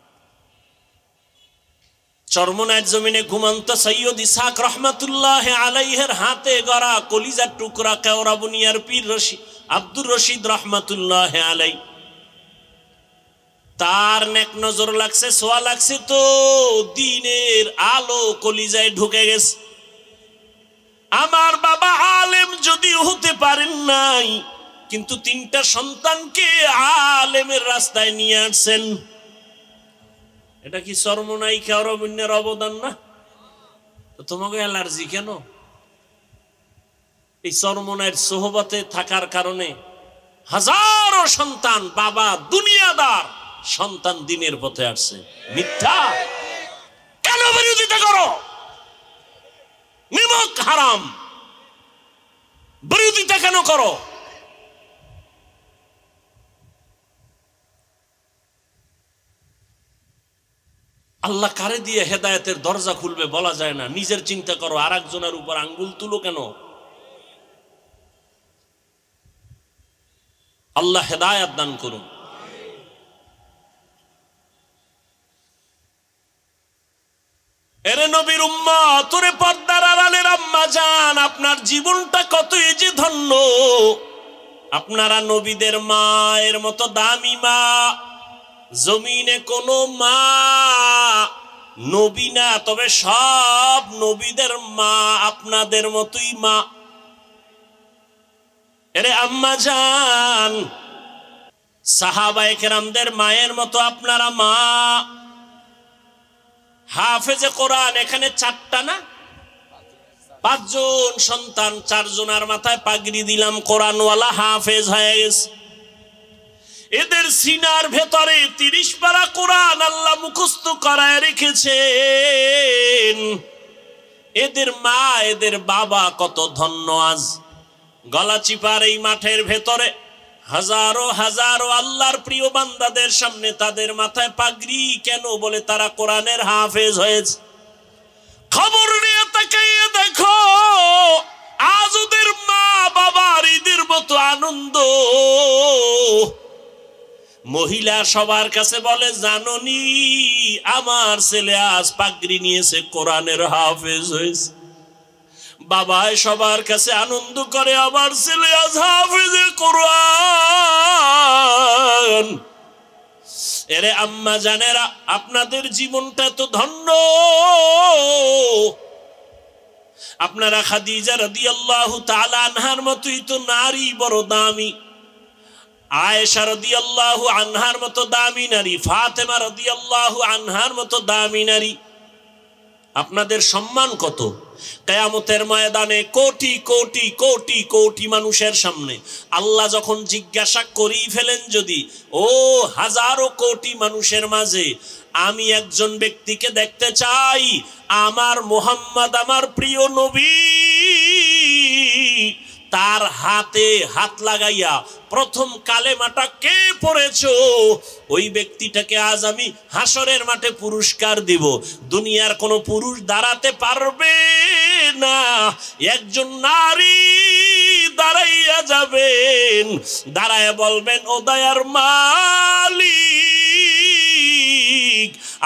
চরমনায়ের জমিনে ঘুমন্ত সৈয়দ ইসহাক রহমাতুল্লাহ আলাইহের হাতে গড়া কলিজার টুকরা কেওড়া বুনিয়ার পীর আব্দুর রশিদ রহমাতুল্লাহ আলাই, তার নেক নজর লাগছে, সোয়া লাগছে তো দিনের আলো কলিজায় ঢুকে গেছে। আমার বাবা আলেম যদিও হতে পারেন নাই, কিন্তু তিনটা সন্তানকে আলেমের রাস্তায় নিয়ে আসছেন। এটা কি চরমনাই কেওড়া বুনিয়ার অবদান না? তোমাকে অ্যালার্জি কেন? এই চরমনাইয়ের সোহবতে থাকার কারণে হাজারো সন্তান, বাবা দুনিয়াদার, সন্তান দিনের পথে আসছে। মিথ্যা কেন বিরোধিতা করো? নিমক হারাম, বিরোধিতা কেন করো? আল্লাহ কারে দিয়ে হেদায়েতের দরজা খুলবে বলা যায় না। নিজের চিন্তা করো, আর একজনের উপর আঙ্গুল তুলো কেন? আল্লাহ হেদায়েত দান করুন। এরে নবীর উম্মত, ওরে পর্দার আড়ালের আম্মা জান, আপনার জীবনটা কতই যে ধন্য। আপনারা নবীদের মায়ের মতো দামি মা, জমিনে কোনো মা নবী না, তবে সব নবীদের মা আপনাদের মতোই মা। এরে আম্মা জান, সাহাবায়ে কেরামদের মায়ের মতো আপনারা মা। হাফেজে কোরআন এখানে 4টা না 5 জন সন্তান, 4 জনের মাথায় পাগড়ি দিলাম, কোরআনওয়ালা হাফেজ হয়ে গেছে। এদের সিনার ভেতরে 30 পারা কোরআন আল্লাহ মুখস্থ করায় রেখেছেন। এদের মা, এদের বাবা কত ধন্য। আজ গলাচিপার এই মাঠের ভেতরে হাজারো হাজারো আল্লাহর প্রিয় বান্দাদের সামনে তাদের মাথায় পাগড়ি কেন? বলে তারা কোরআনের হাফেজ হয়েছে। খবর নিয়ে তাকাইয়ে দেখো, আজ ওদের মা বাবার ঈদের মতো আনন্দ। মহিলা সবার কাছে বলে, জাননি আমার ছেলে আজ পাগড়ি নিয়েছে, কোরআনের হাফেজ হয়েছে। বাবাই সবার কাছে আনন্দ করে, আমার ছেলে আজ হাফেজে কোরআন। এরে আম্মা জানেরা, আপনাদের জীবনটা তো ধন্য। আপনারা খাদিজা রাদিয়াল্লাহু তাআলা আনহার মতোই তো নারী, বড় দামি। আয়েশা রাদিয়াল্লাহু আনহার মতো দামি নারী, ফাতেমা রাদিয়াল্লাহু আনহার মতো দামি নারী। আপনাদের সম্মান কত? কিয়ামতের ময়দানে কোটি কোটি কোটি কোটি মানুষের সামনে আল্লাহ যখন জিজ্ঞাসা করেই ফেলেন, যদি ও হাজারো কোটি মানুষের মাঝে আমি একজন ব্যক্তিকে দেখতে চাই, আমার মুহাম্মদ, আমার প্রিয় নবী, তার হাতে হাত লাগাইয়া প্রথম কালেমাটা কে পড়েছো, ওই ব্যক্তিটাকে আজ আমি হাসরের মাঠে পুরস্কার দিব। দুনিয়ার কোনো পুরুষ দাঁড়াতে পারবে না, একজন নারী দাঁড়াইয়া যাবেন, দাঁড়াইয়া বলবেন, ও দয়ার মালিক,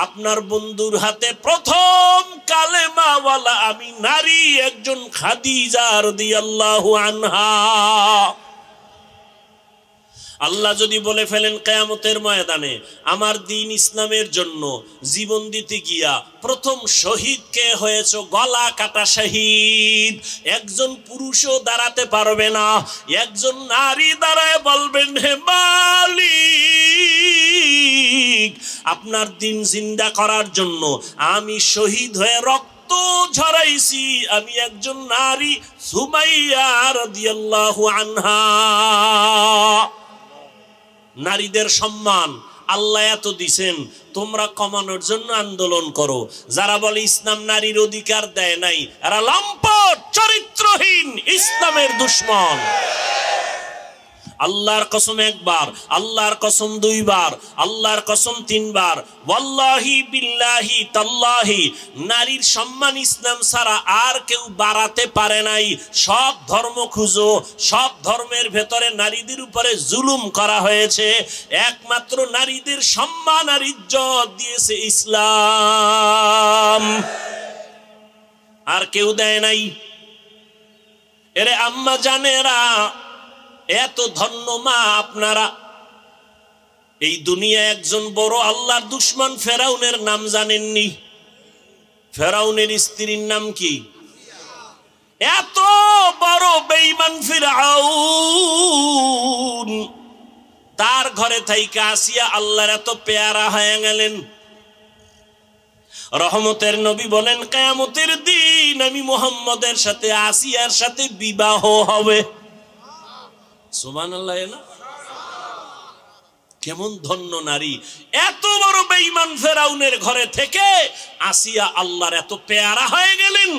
আপনার বন্ধুর হাতে প্রথম কালেমাওয়ালা আমি নারী, একজন খাদিজা রাদিয়াল্লাহু আনহা। আল্লাহ যদি বলে ফেলেন কিয়ামতের ময়দানে আমার দ্বীন ইসলামের জন্য জীবন দিতে গিয়া প্রথম শহীদ কে হয়েছে, গলা কাটা শহীদ, একজন পুরুষও দাঁড়াতে পারবে না, একজন নারী দাঁড়ায় বলবেন হে মালিক আপনার দ্বীন জিন্দা করার জন্য আমি শহীদ হয়ে রক্ত ঝরাইছি, আমি একজন নারী সুমাইয়া রাদিয়াল্লাহু আনহা। নারীদের সম্মান আল্লাহ এত দিছেন, তোমরা কমানোর জন্য আন্দোলন করো। যারা বলে ইসলাম নারীর অধিকার দেয় নাই, এরা লম্পট চরিত্রহীন ইসলামের দুশমন। আল্লাহর কসম একবার, আল্লাহর কসম দুইবার, আল্লাহর কসম তিনবার, ওয়াল্লাহি বিল্লাহি তাল্লাহি নারীর সম্মান ইসলাম ছাড়া আর কেউ বাড়াতে পারে নাই। সব ধর্ম খুঁজো, সব ধর্মের ভেতরে নারীদের উপরে জুলুম করা হয়েছে, একমাত্র নারীদের সম্মান আর ইজ্জত দিয়েছে ইসলাম, আর কেউ দেয় নাই। এরে আম্মা জানেরা, এত ধন্য মা আপনারা। এই দুনিয়া একজন বড় আল্লাহর দুশমন ফেরাউনের নাম জানেননি? ফেরাউনের স্ত্রীর নাম কি? এত বড় বেঈমান ফিরআউন, তার ঘরে থাইকা আসিয়া আল্লাহর এত পেয়ারা হয়ে গেলেন। রহমতের নবী বলেন কিয়ামতের দিন আমি মুহাম্মদের সাথে আসিয়ার সাথে বিবাহ হবে। সুবহানাল্লাহ। না কেমন ধন্য নারী, এত বড় বেঈমান ফেরাউনের ঘরে থেকে আসিয়া আল্লাহর এত পেয়ারা হয়ে গেলেন।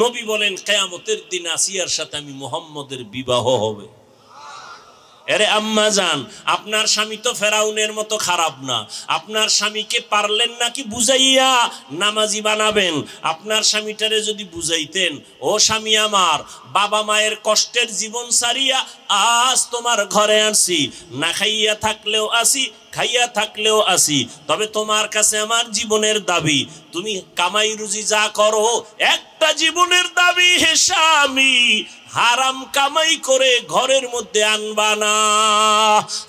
নবী বলেন কিয়ামতের দিন আসিয়ার সাথে আমি মুহাম্মদের বিবাহ হবে। এরে আম্মা জান, আপনার স্বামী তো ফেরাউনের মতো খারাপ না। আপনার স্বামীকে পারলেন নাকি বুঝাইয়া নামাজি বানাবেন? আপনার স্বামীটারে যদি বুঝাইতেন, ও স্বামী আমার, বাবা মায়ের কষ্টের জীবন সারিয়া আজ তোমার ঘরে আসি, না খাইয়া থাকলেও আসি, খাইয়া থাকলেও আসি, তবে তোমার কাছে আমার জীবনের দাবি, তুমি কামাই রুজি যা করো একটা জীবনের দাবি, হে স্বামী হারাম কামাই করে ঘরের মধ্যে আনবা না,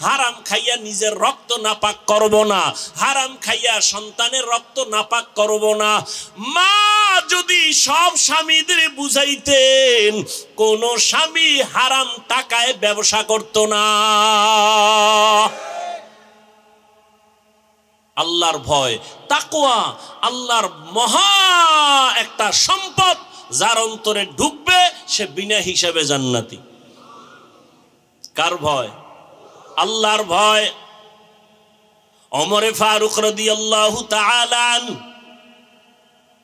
হারাম খাইয়া নিজের রক্ত নাপাক করব না, হারাম খাইয়া সন্তানের রক্ত নাপাক করব না। মা যদি সব স্বামীদের বুঝাইতেন, কোন স্বামী হারাম টাকায় ব্যবসা করত না। আল্লাহর ভয়, তাকওয়া আল্লাহর মহা একটা সম্পদ, যার অন্তরে ঢুকবে সে বিনা হিসাবে জান্নাতি। কার ভয়? আল্লাহর ভয়। ওমরে ফারুক রাদিয়াল্লাহু তাআলা আনহু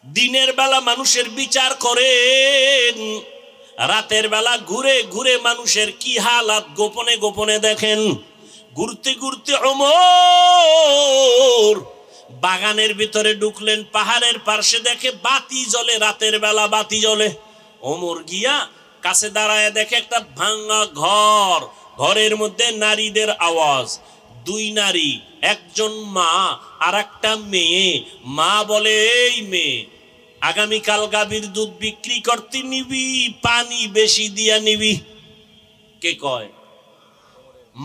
দিনের বেলা মানুষের বিচার করেন, রাতের বেলা ঘুরে ঘুরে মানুষের কি হালাত গোপনে গোপনে দেখেন। ঘুরতে ঘুরতে ওমর বাগানের ভিতরে ঢুকলেন, পাহাড়ের পাশে দেখে বাতি জ্বলে, রাতের বেলা বাতি জ্বলে। ওমর গিয়া কাছে দাঁড়ায় দেখে একটা ভাঙা ঘর, ঘরের মধ্যে নারীদের আওয়াজ, দুই নারী, একজন মা আর একটা মেয়ে। মা বলে, এই মেয়ে আগামীকাল গাভীর দুধ বিক্রি করতে নিবি, পানি বেশি দিয়া নিবি। কে কয়?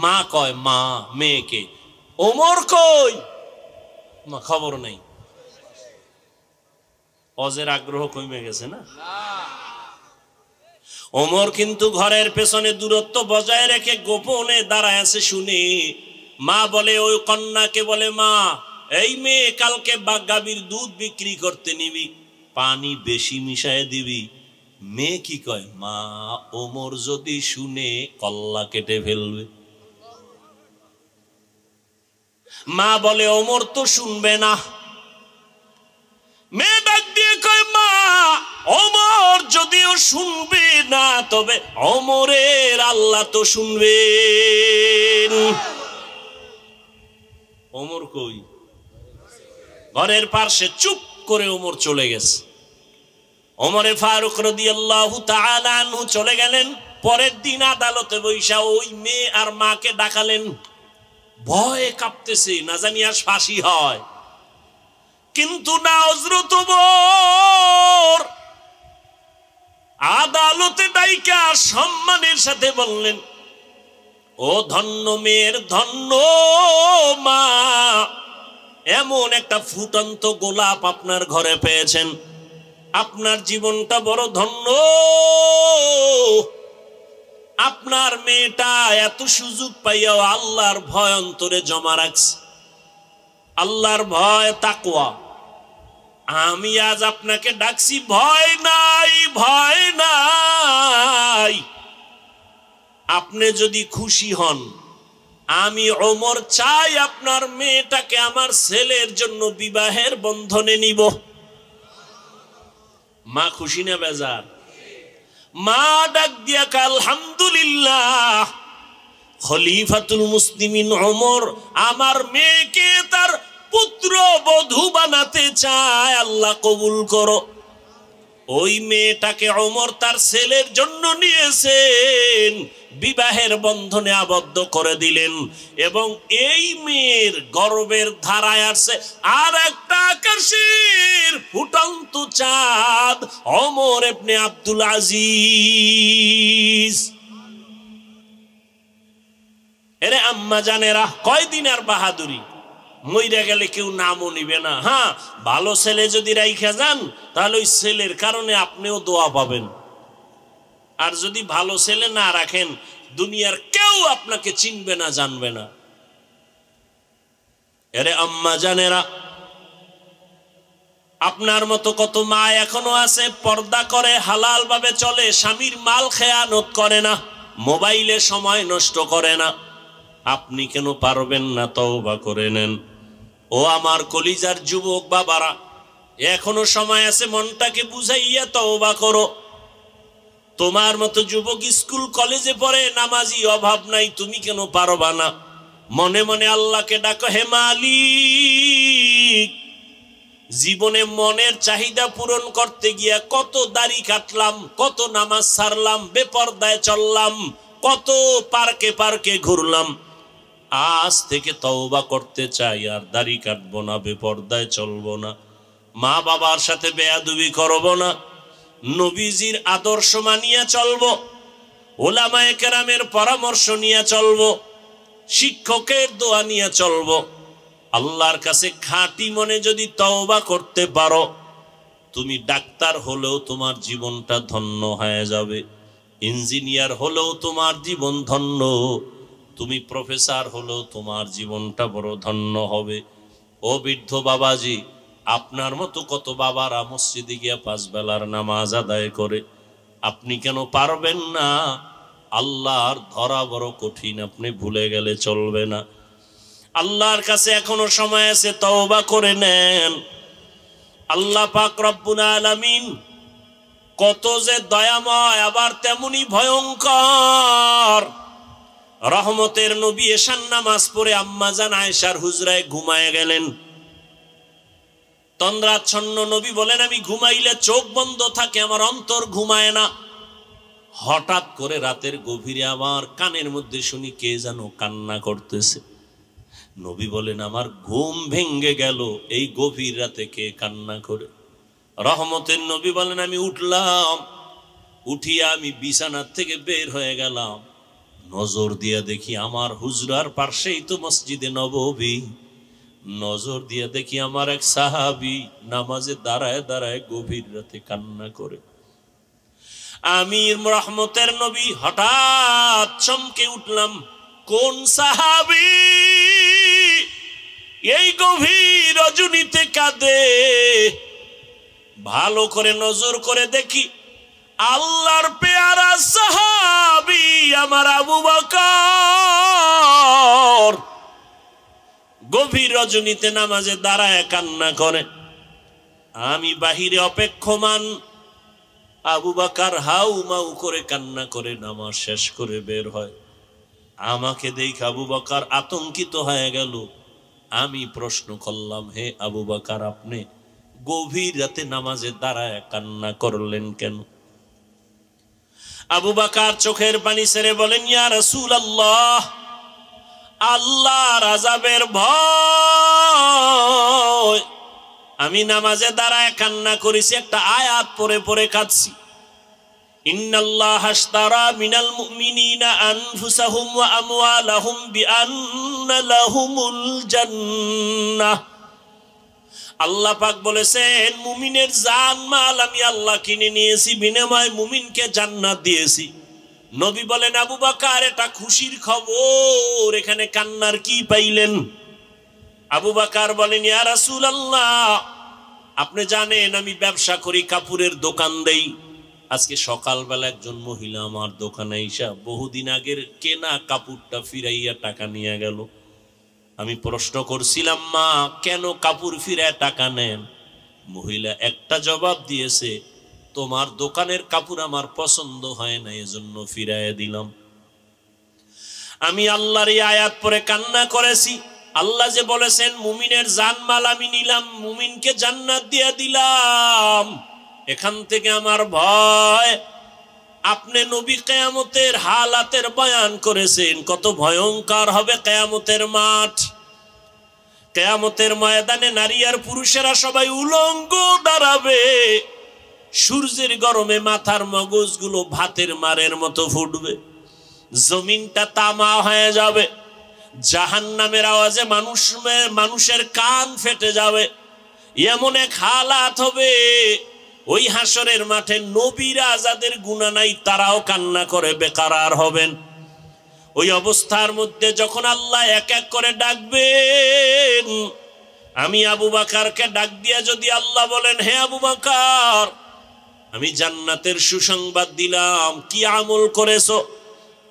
মা কয়। মা মেয়েকে। ওমর কই? মা খবর নাই। অজের আগ্রহ কমে গেছে না? ওমর কিন্তু ঘরের পেছনে দূরত্ব বজায় রেখে গোপনে দাঁড়ায় আছে শুনে মা বলে, ওই কন্যাকে বলে, মা এই মেয়ে কালকে গাভীর দুধ বিক্রি করতে নিবি, পানি বেশি মিশায় দিবি। মেয়ে কি কয়? মা ওমর যদি শুনে কল্লা কেটে ফেলবে। মা বলে, ওমর তো শুনবে না। মেয়ে ডাক দিয়ে কয়, মা ওমর যদিও শুনবে না, তবে ওমরের আল্লাহ তো শুনবেন। ওমর কই? ঘরের পাশে চুপ করে ওমর চলে গেছে। ওমরে ফারুক রাদিয়াল্লাহু তাআলা আনহু চলে গেলেন। পরের দিন আদালতে বৈশা ওই মেয়ে আর মাকে ডাকালেন। ভয়ে কাঁপতেছে, না জানি আর ফাঁসি হয়। কিন্তু না, হযরত ওমর আদালতে ডাইকা সম্মানের সাথে বললেন, ও ধন্য মেয়ের ধন্য মা, এমন একটা ফুটন্ত গোলাপ আপনার ঘরে পেয়েছেন, আপনার জীবনটা বড় ধন্য। আপনার মেয়েটা এত সুযোগ পাইয়াও আল্লাহর ভয় অন্তরে জমা রাখছে, আল্লাহর ভয় তাকওয়া। আমি আজ আপনাকে ডাকছি, ভয় নাই, ভয় নাই। আপনি যদি খুশি হন, আমি ওমর চাই আপনার মেয়েটাকে আমার ছেলের জন্য বিবাহের বন্ধনে নিব। মা খুশি না বেজার? মা ডাক দিয়া কা আলহামদুলিল্লাহ, খলিফাতুল মুসলিমিন ওমর আমার মেয়েকে তার পুত্র বধূ বানাতে চায়, আল্লাহ কবুল করো। ওই মেয়েটাকে ওমর তার ছেলের জন্য নিয়েছেন, বিবাহের বন্ধনে আবদ্ধ করে দিলেন। এবং এই মেয়ের গর্বের ধারায় আসছে আর একটা আকাশের ফুটন্ত চাঁদ, ওমর ইবনে আব্দুল আজিজ। এরে আম্মা জানেরা, কয়দিন আর বাহাদুরি, মইরা গেলে কেউ নামও নিবে না। হ্যাঁ, ভালো ছেলে যদি রাইখা যান, তাহলে ওই ছেলের কারণে আপনিও দোয়া পাবেন। আর যদি ভালো ছেলে না রাখেন, দুনিয়ার কেউ আপনাকে চিনবে না, জানবে না। এরে আম্মা জানেরা, আপনার মতো কত মা এখনো আছে, পর্দা করে, হালাল ভাবে চলে, স্বামীর মাল খেয়ানত করে না, মোবাইলে সময় নষ্ট করে না। আপনি কেন পারবেন না? তওবা করে নেন। ও আমার কলিজার যুবক বাবারা, এখনো সময় আছে, মনটাকে বুঝাইয়া তওবা করো। তোমার মতো যুবক স্কুল কলেজে পড়ে, নামাজি, অভাব নাই, তুমি কেন পারবা না? মনে মনে আল্লাহকে ডাকো, হে মালিক, জীবনে মনের চাহিদা পূরণ করতে গিয়া কত দাড়ি কাটলাম, কত নামাজ ছাড়লাম, বেপরদায় চললাম, কত পার্কে পার্কে ঘুরলাম। আজ থেকে তওবা করতে চাই, আর দাড়ি কাটবো না, বেপরদায় চলবো না, মা বাবার সাথে বেয়াদবি করব না, নবীজির আদর্শ মানিয়া চলবো, ওলামায়ে কেরামের পরামর্শ নিয়ে চলবো, শিক্ষকের দোয়া নিয়ে চলবো। আল্লাহর কাছে খাঁটি মনে যদি তওবা করতে পারো, তুমি ডাক্তার হলেও তোমার জীবনটা ধন্য হয়ে যাবে, ইঞ্জিনিয়ার হলেও তোমার জীবন ধন্য, তুমি প্রফেসর হলেও তোমার জীবনটা বড় ধন্য হবে। ও বৃদ্ধ বাবাজি, আপনার মতো কত বাবারা মসজিদে গিয়া 5 বেলার নামাজ আদায় করে, আপনি কেন পারবেন না? আল্লাহর ধরা বড় কঠিন, আপনি ভুলে গেলে চলবে না। আল্লাহর কাছে এখনো সময় আছে, তওবা করে নেন। আল্লাহ পাক রব্বুল আলামিন কত যে দয়াময়, আবার তেমনি ভয়ঙ্কর। রহমতের নবী এশার নামাজ পড়ে আম্মাজান আয়েশার হুজরায় ঘুমায় গেলেন। তন্দ্রাচ্ছন্ন নবী বলেন, আমি ঘুমাইলে চোখ বন্ধ থাকে, আমার অন্তর ঘুমায় না। হঠাৎ করে রাতের গভীরে আমার কানের মধ্যে শুনি কে যেন কান্না করতেছে। নবী বলেন, আমার ঘুম ভেঙ্গে গেল, এই গভীর রাতে কে কান্না করে? রহমতের নবী বলেন, আমি উঠলাম, উঠিয়া আমি বিছানার থেকে বের হয়ে গেলাম, নজর দিয়া দেখি আমার হুজরার পাশেই তো মসজিদে নববী, নজর দিয়া দেখি আমার এক সাহাবী নামাজে দাঁড়ায় দাঁড়ায় গভীর রাতে কান্না করে। আমি রহমতের নবী হঠাৎ চমকে উঠলাম, কোন সাহাবী এই গভীর রজনীতে কাঁদে? ভালো করে নজর করে দেখি, আল্লাহর পেয়ারা সাহাবী আমার আবু বকর গভীর রজনীতে নামাজে দাঁড়ায় কান্না করে। আমি বাহিরে অপেক্ষমান, আবু বকর হাউ মাউ করে কান্না করে নামাজ শেষ করে বের হয়। আমাকে দেখে আবু বকর আতঙ্কিত হয়ে গেল। আমি প্রশ্ন করলাম, হে আবু বকর, আপনি গভীর রাতে নামাজে দাঁড়ায় কান্না করলেন কেন? আবু বকর চোখের পানি ছেড়ে বলেন, ইয়া রাসূলুল্লাহ, আল্লাহর আযাবের ভয় আমি নামাজে দাঁড়ায় কান্না করেছি, একটা আয়াত পড়ে পড়ে কাঁদছি। ইন্নাল্লাহা আশতারা মিনাল মুমিনিনা আনফুসাহুম ওয়া আমওয়ালাহুম বিআন্না লাহুমুল জান্নাহ। আল্লাহ পাক বলেছেন মুমিনের জান মাল আমি আল্লাহ কিনে নিয়েছি, বিনিময়ে মুমিনকে জান্নাত দিয়েছি। নবী বলেন আবু বকর এটা খুশির খবর, এখানে কান্নার কি পাইলেন? আবু বকর বলেন ইয়া রাসূলুল্লাহ, আপনি জানেন আমি ব্যবসা করি, কাপড়ের দোকান দেই। আজকে সকালবেলা একজন মহিলা আমার দোকানে এসে বহুদিন আগের কেনা কাপড়টা ফিরাইয়া টাকা নিয়ে গেল। আমি প্রশ্ন করছিলাম মা কেন কাপড় ফিরায় টাকা নেন? মহিলা একটা জবাব দিয়েছে, তোমার দোকানের কাপড় আমার পছন্দ হয় না, এজন্য ফিরাইয়া দিলাম। আমি আল্লাহর এই আয়াত পড়ে কান্না করেছি। আল্লাহ যে বলেছেন মুমিনের জানমাল আমি নিলাম, মুমিনকে জান্নাত দিয়ে দিলাম, এখান থেকে আমার ভয়। আপনি নবী কিয়ামতের হালাতের বয়ান করেছেন, কত ভয়ঙ্কর হবে কিয়ামতের মাঠ। কিয়ামতের ময়দানে নারী আর পুরুষেরা সবাই উলঙ্গ দাঁড়াবে। সূর্যের গরমে মাথার মগজগুলো ভাতের মারের মতো ফুটবে, জমিনটা তামা হয়ে যাবে, জাহান্নামের আওয়াজে মানুষের কান ফেটে যাবে। এমন এক হালাত হবে ওই হাসরের মাঠে নবীরা যাদের গুনাহ নাই তারাও কান্না করে বেকারার হবেন। ওই অবস্থার মধ্যে যখন আল্লাহ এক এক করে ডাকবেন, আমি আবু বকরকে ডাক দিয়া যদি আল্লাহ বলেন হে আবু বকর আমি জান্নাতের সুসংবাদ দিলাম, কি আমল করেছো?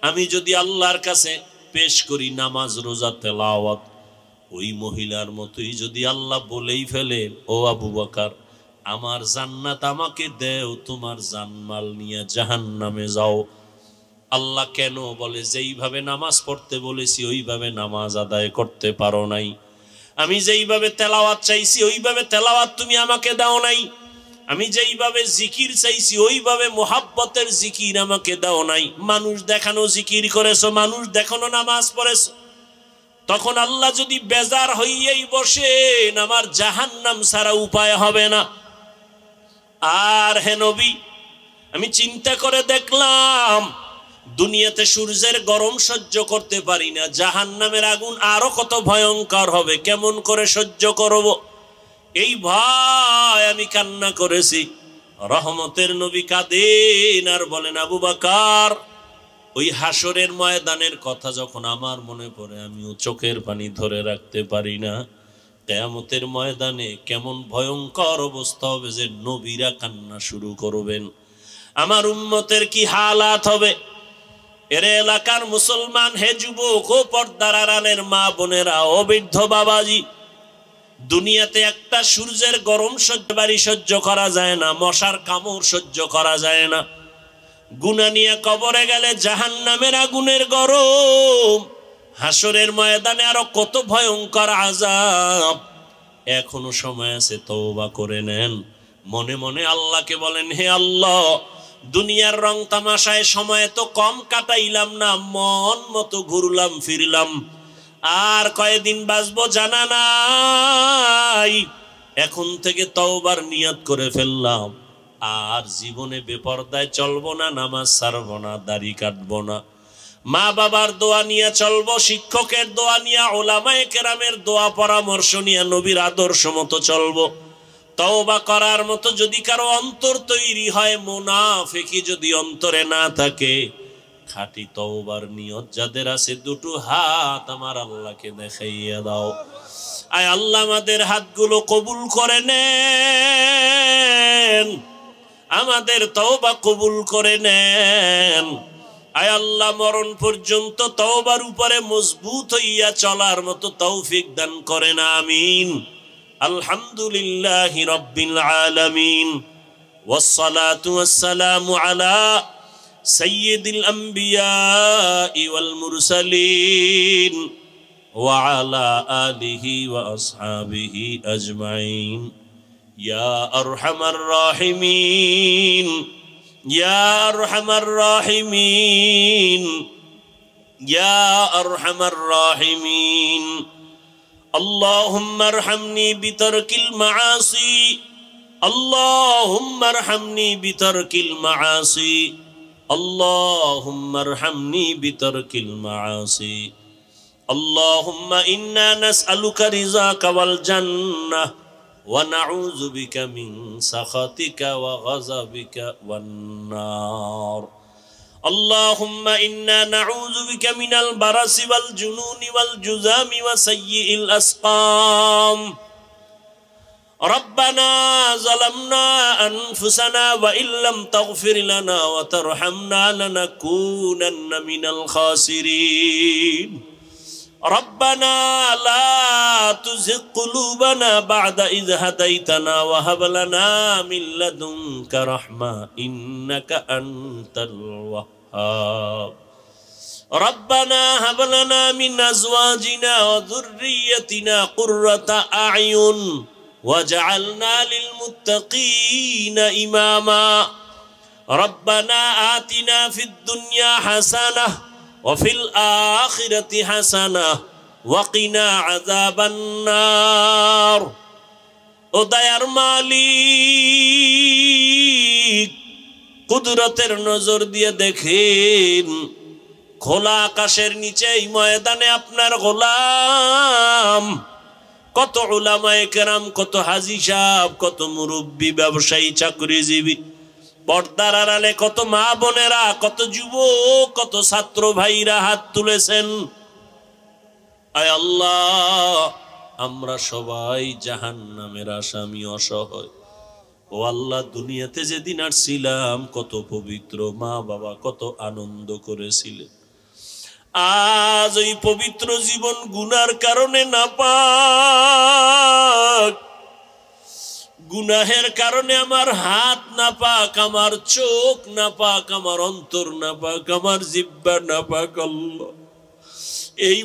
আমি যদি আল্লাহর কাছে পেশ করি নামাজ রোজা তেলাওয়াত, ওই মহিলার মতোই যদি আল্লাহ বলেই ফেলে ও আবু বকর আমার জান্নাত আমাকে দেও, তোমার জানমাল নিয়ে জাহান্নামে যাও। আল্লাহ কেন বলে যেইভাবে নামাজ পড়তে বলেছি ওইভাবে নামাজ আদায় করতে পারো নাই, আমি যেইভাবে তেলাওয়াত চাইছি ওইভাবে তেলাওয়াত তুমি আমাকে দাও নাই, আমি যেইভাবে জিকির চাইছি ওইভাবে মোহাব্বতের জিকির আমাকে দাও নাই। মানুষ দেখানো জিকির করেছো, মানুষ দেখানো নামাজ পড়েছো। তখন আল্লাহ যদি বেজার হইয়াই বসেন আমার জাহান্নাম ছাড়া উপায় হবে না। আর হে নবী আমি চিন্তা করে দেখলাম দুনিয়াতে সূর্যের গরম সহ্য করতে পারি না, জাহান্নামের আগুন আরো কত ভয়ঙ্কর হবে, কেমন করে সহ্য করব? এই ভয় আমি কান্না করেছি। রহমতের নবী কাঁদেন আর বলেন আবু বকর ওই হাসরের ময়দানের কথা যখন আমার মনে পড়ে আমিও চোখের পানি ধরে রাখতে পারি না। কিয়ামতের ময়দানে কেমন ভয়ঙ্কর অবস্থা হবে যে নবীরা কান্না শুরু করবেন, আমার উম্মতের কি হালাত হবে। এর এলাকার মুসলমান হে যুবক ও পর্দার আড়ালের মা বোনেরা ও বৃদ্ধ বাবাজি, দুনিয়াতে একটা সূর্যের গরম সহ্য করা যায় না, মশার কামড় সহ্য করা যায় না। গুনাহ নিয়ে কবরে গেলে জাহান্নামের আগুনের গরম, হাসরের ময়দানে আরো কত ভয়ঙ্কর আযাব। এখনো সময় আছে, তওবা করে নেন। মনে মনে আল্লাহকে বলেন হে আল্লাহ দুনিয়ার রং তামাশায় সময় তো কম কাটাইলাম না, মন মতো ঘুরলাম ফিরলাম, আর কয়দিন বাঁচবো জানা নাই। এখন থেকে তওবার নিয়ত করে ফেললাম, আর জীবনে বেপরদায় চলবো না, নামাজ ছাড়বো না, দাড়ি কাটবো না, মা বাবার দোয়া নিয়ে চলবো, শিক্ষকের দোয়া নিয়ে, উলামায়ে কেরামের দোয়া পরামর্শ নিয়ে নবীর আদর্শ মতো চলবো। তওবা করার মতো যদি কারো অন্তর তৈরি হয়, মুনাফিকি যদি অন্তরে না থাকে, খাঁটি তওবার নিয়ত যাদের আছে দুটো হাত আমার আল্লাহকে দেখাইয়া দাও। আয় আল্লাহ আমাদের হাতগুলো কবুল করে নেন, আমাদের তওবা কবুল করে নেন। আয় আল্লাহ মরণ পর্যন্ত তওবার উপরে মজবুত হইয়া চলার মতো তৌফিক দান করেন, আমিন। আলহামদুলিল্লাহি রাব্বিল আলামিন, ওয়াসসালাতু ওয়াসসালামু আলা সাইয়্যিদিল আমবিয়া ওয়াল মুরসালিন ওয়া আলা আলিহি ওয়া আসহাবিহি আজমাইন। ইয়া আরহামার রাহিমিন, ইয়া আরহামার রাহিমিন, ইয়া আরহামার রাহিমিন। اللهم ارحمني بترك المعاصي اللهم ارحمني بترك المعاصي اللهم ارحمني بترك المعاصي اللهم إنا نسألك رضاك والجنة ونعوذ بك من سخطك وغضبك والنار اللهم إنا نعوذ بك من البرص والجنون والجذام وسيء الأسقام ربنا ظلمنا أنفسنا وإن لم تغفر لنا وترحمنا لنكونن من الخاسرين ربنا لا تزغ قلوبنا بعد إذ هديتنا وهب لنا من لدنك رحمة إنك أنت الوهاب ربنا هب لنا من أزواجنا وذريتنا قرة أعين وجعلنا للمتقين إماما ربنا آتنا في الدنيا حسنة وفي الآخرة حسنة وقنا عذاب النار উদয়ার মালিক কুদরতের নজর দিয়ে দেখেন খোলা আকাশের নিচে এই ময়দানে আপনার গোলাম কত উলামায়ে কেরাম কত হাজী সাহেব কত মুরব্বী ব্যবসায়ী চাকরিজীবী পর্দার আড়ালে কত মা বোনেরা কত যুবক কত ছাত্র ভাইরা হাত তুলেছেন আয় আল্লাহ আমরা সবাই জাহান্নামের আসামি অসহায় ও আল্লাহ দুনিয়াতে যেদিন আসছিলাম কত পবিত্র মা বাবা কত আনন্দ করেছিলেন আজ ওই পবিত্র জীবন গুনার কারণে নাপাক গুনাহের কারণে আমার হাত নাপাক আমার চোখ নাপাক আমার অন্তর নাপাক আমার জিহ্বা নাপাক আল্লাহ এই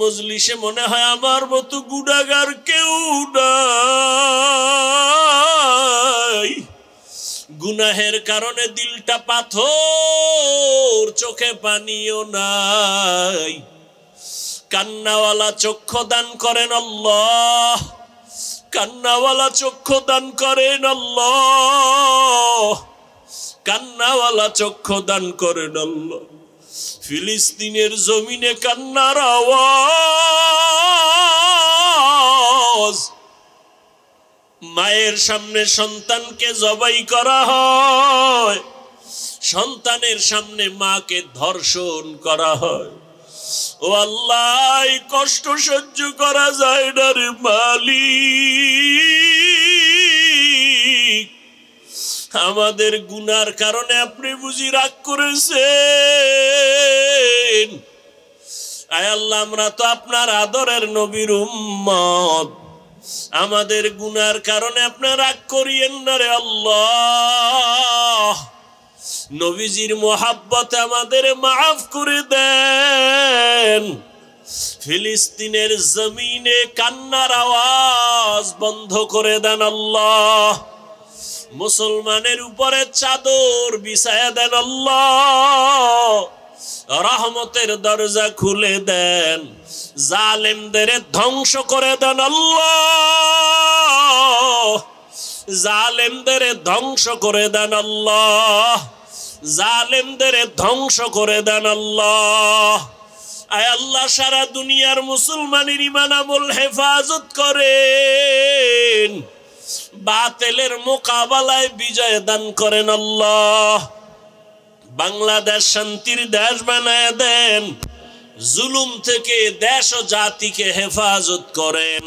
মজলিসে মনে হয় আমার মতো গুনাহগার কেউ নাই গুনাহের কারণে দিলটা পাথর চোখে পানিও নাই কান্নাওয়ালা চক্ষু দান করেন আল্লাহ কান্নাওয়ালা চক্ষু দান করেন আল্লাহ কান্নাওয়ালা চক্ষু দান করেন আল্লাহ ফিলিস্তিনের জমিনে কান্নার আওয়াজ মায়ের সামনে সন্তানকে জবাই করা হয় সন্তানের সামনে মাকে ধর্ষণ করা হয় ও আল্লাহ কষ্ট সহ্য করা যায় না রে মালিক আমাদের গুনার কারণে আপনি বুঝি রাগ করেছেন আয় আল্লাহ আমরা তো আপনার আদরের নবীর উম্মত আমাদের গুনার কারণে আপনি রাগ করিয়েন না রে আল্লাহ নবীজির মোহাব্বতে আমাদের মাফ করে দেন ফিলিস্তিনের জমিনে কান্নার আওয়াজ বন্ধ করে দেন আল্লাহ মুসলমানের উপরে চাদর বিছায়া দেন আল্লাহ রহমতের দরজা খুলে দেন জালেমদের ধ্বংস করে দেন আল্লাহ জালেমদের ধ্বংস করে দেন আল্লাহ জালেমদের ধ্বংস করে দেন আল্লাহ আয় আল্লাহ সারা দুনিয়ার মুসলমানের ঈমান আমল হেফাজত করেন বাতিলের মোকাবেলায় বিজয় দান করেন আল্লাহ বাংলাদেশ শান্তির দেশ বানায় দেন জুলুম থেকে দেশ ও জাতিকে হেফাজত করেন।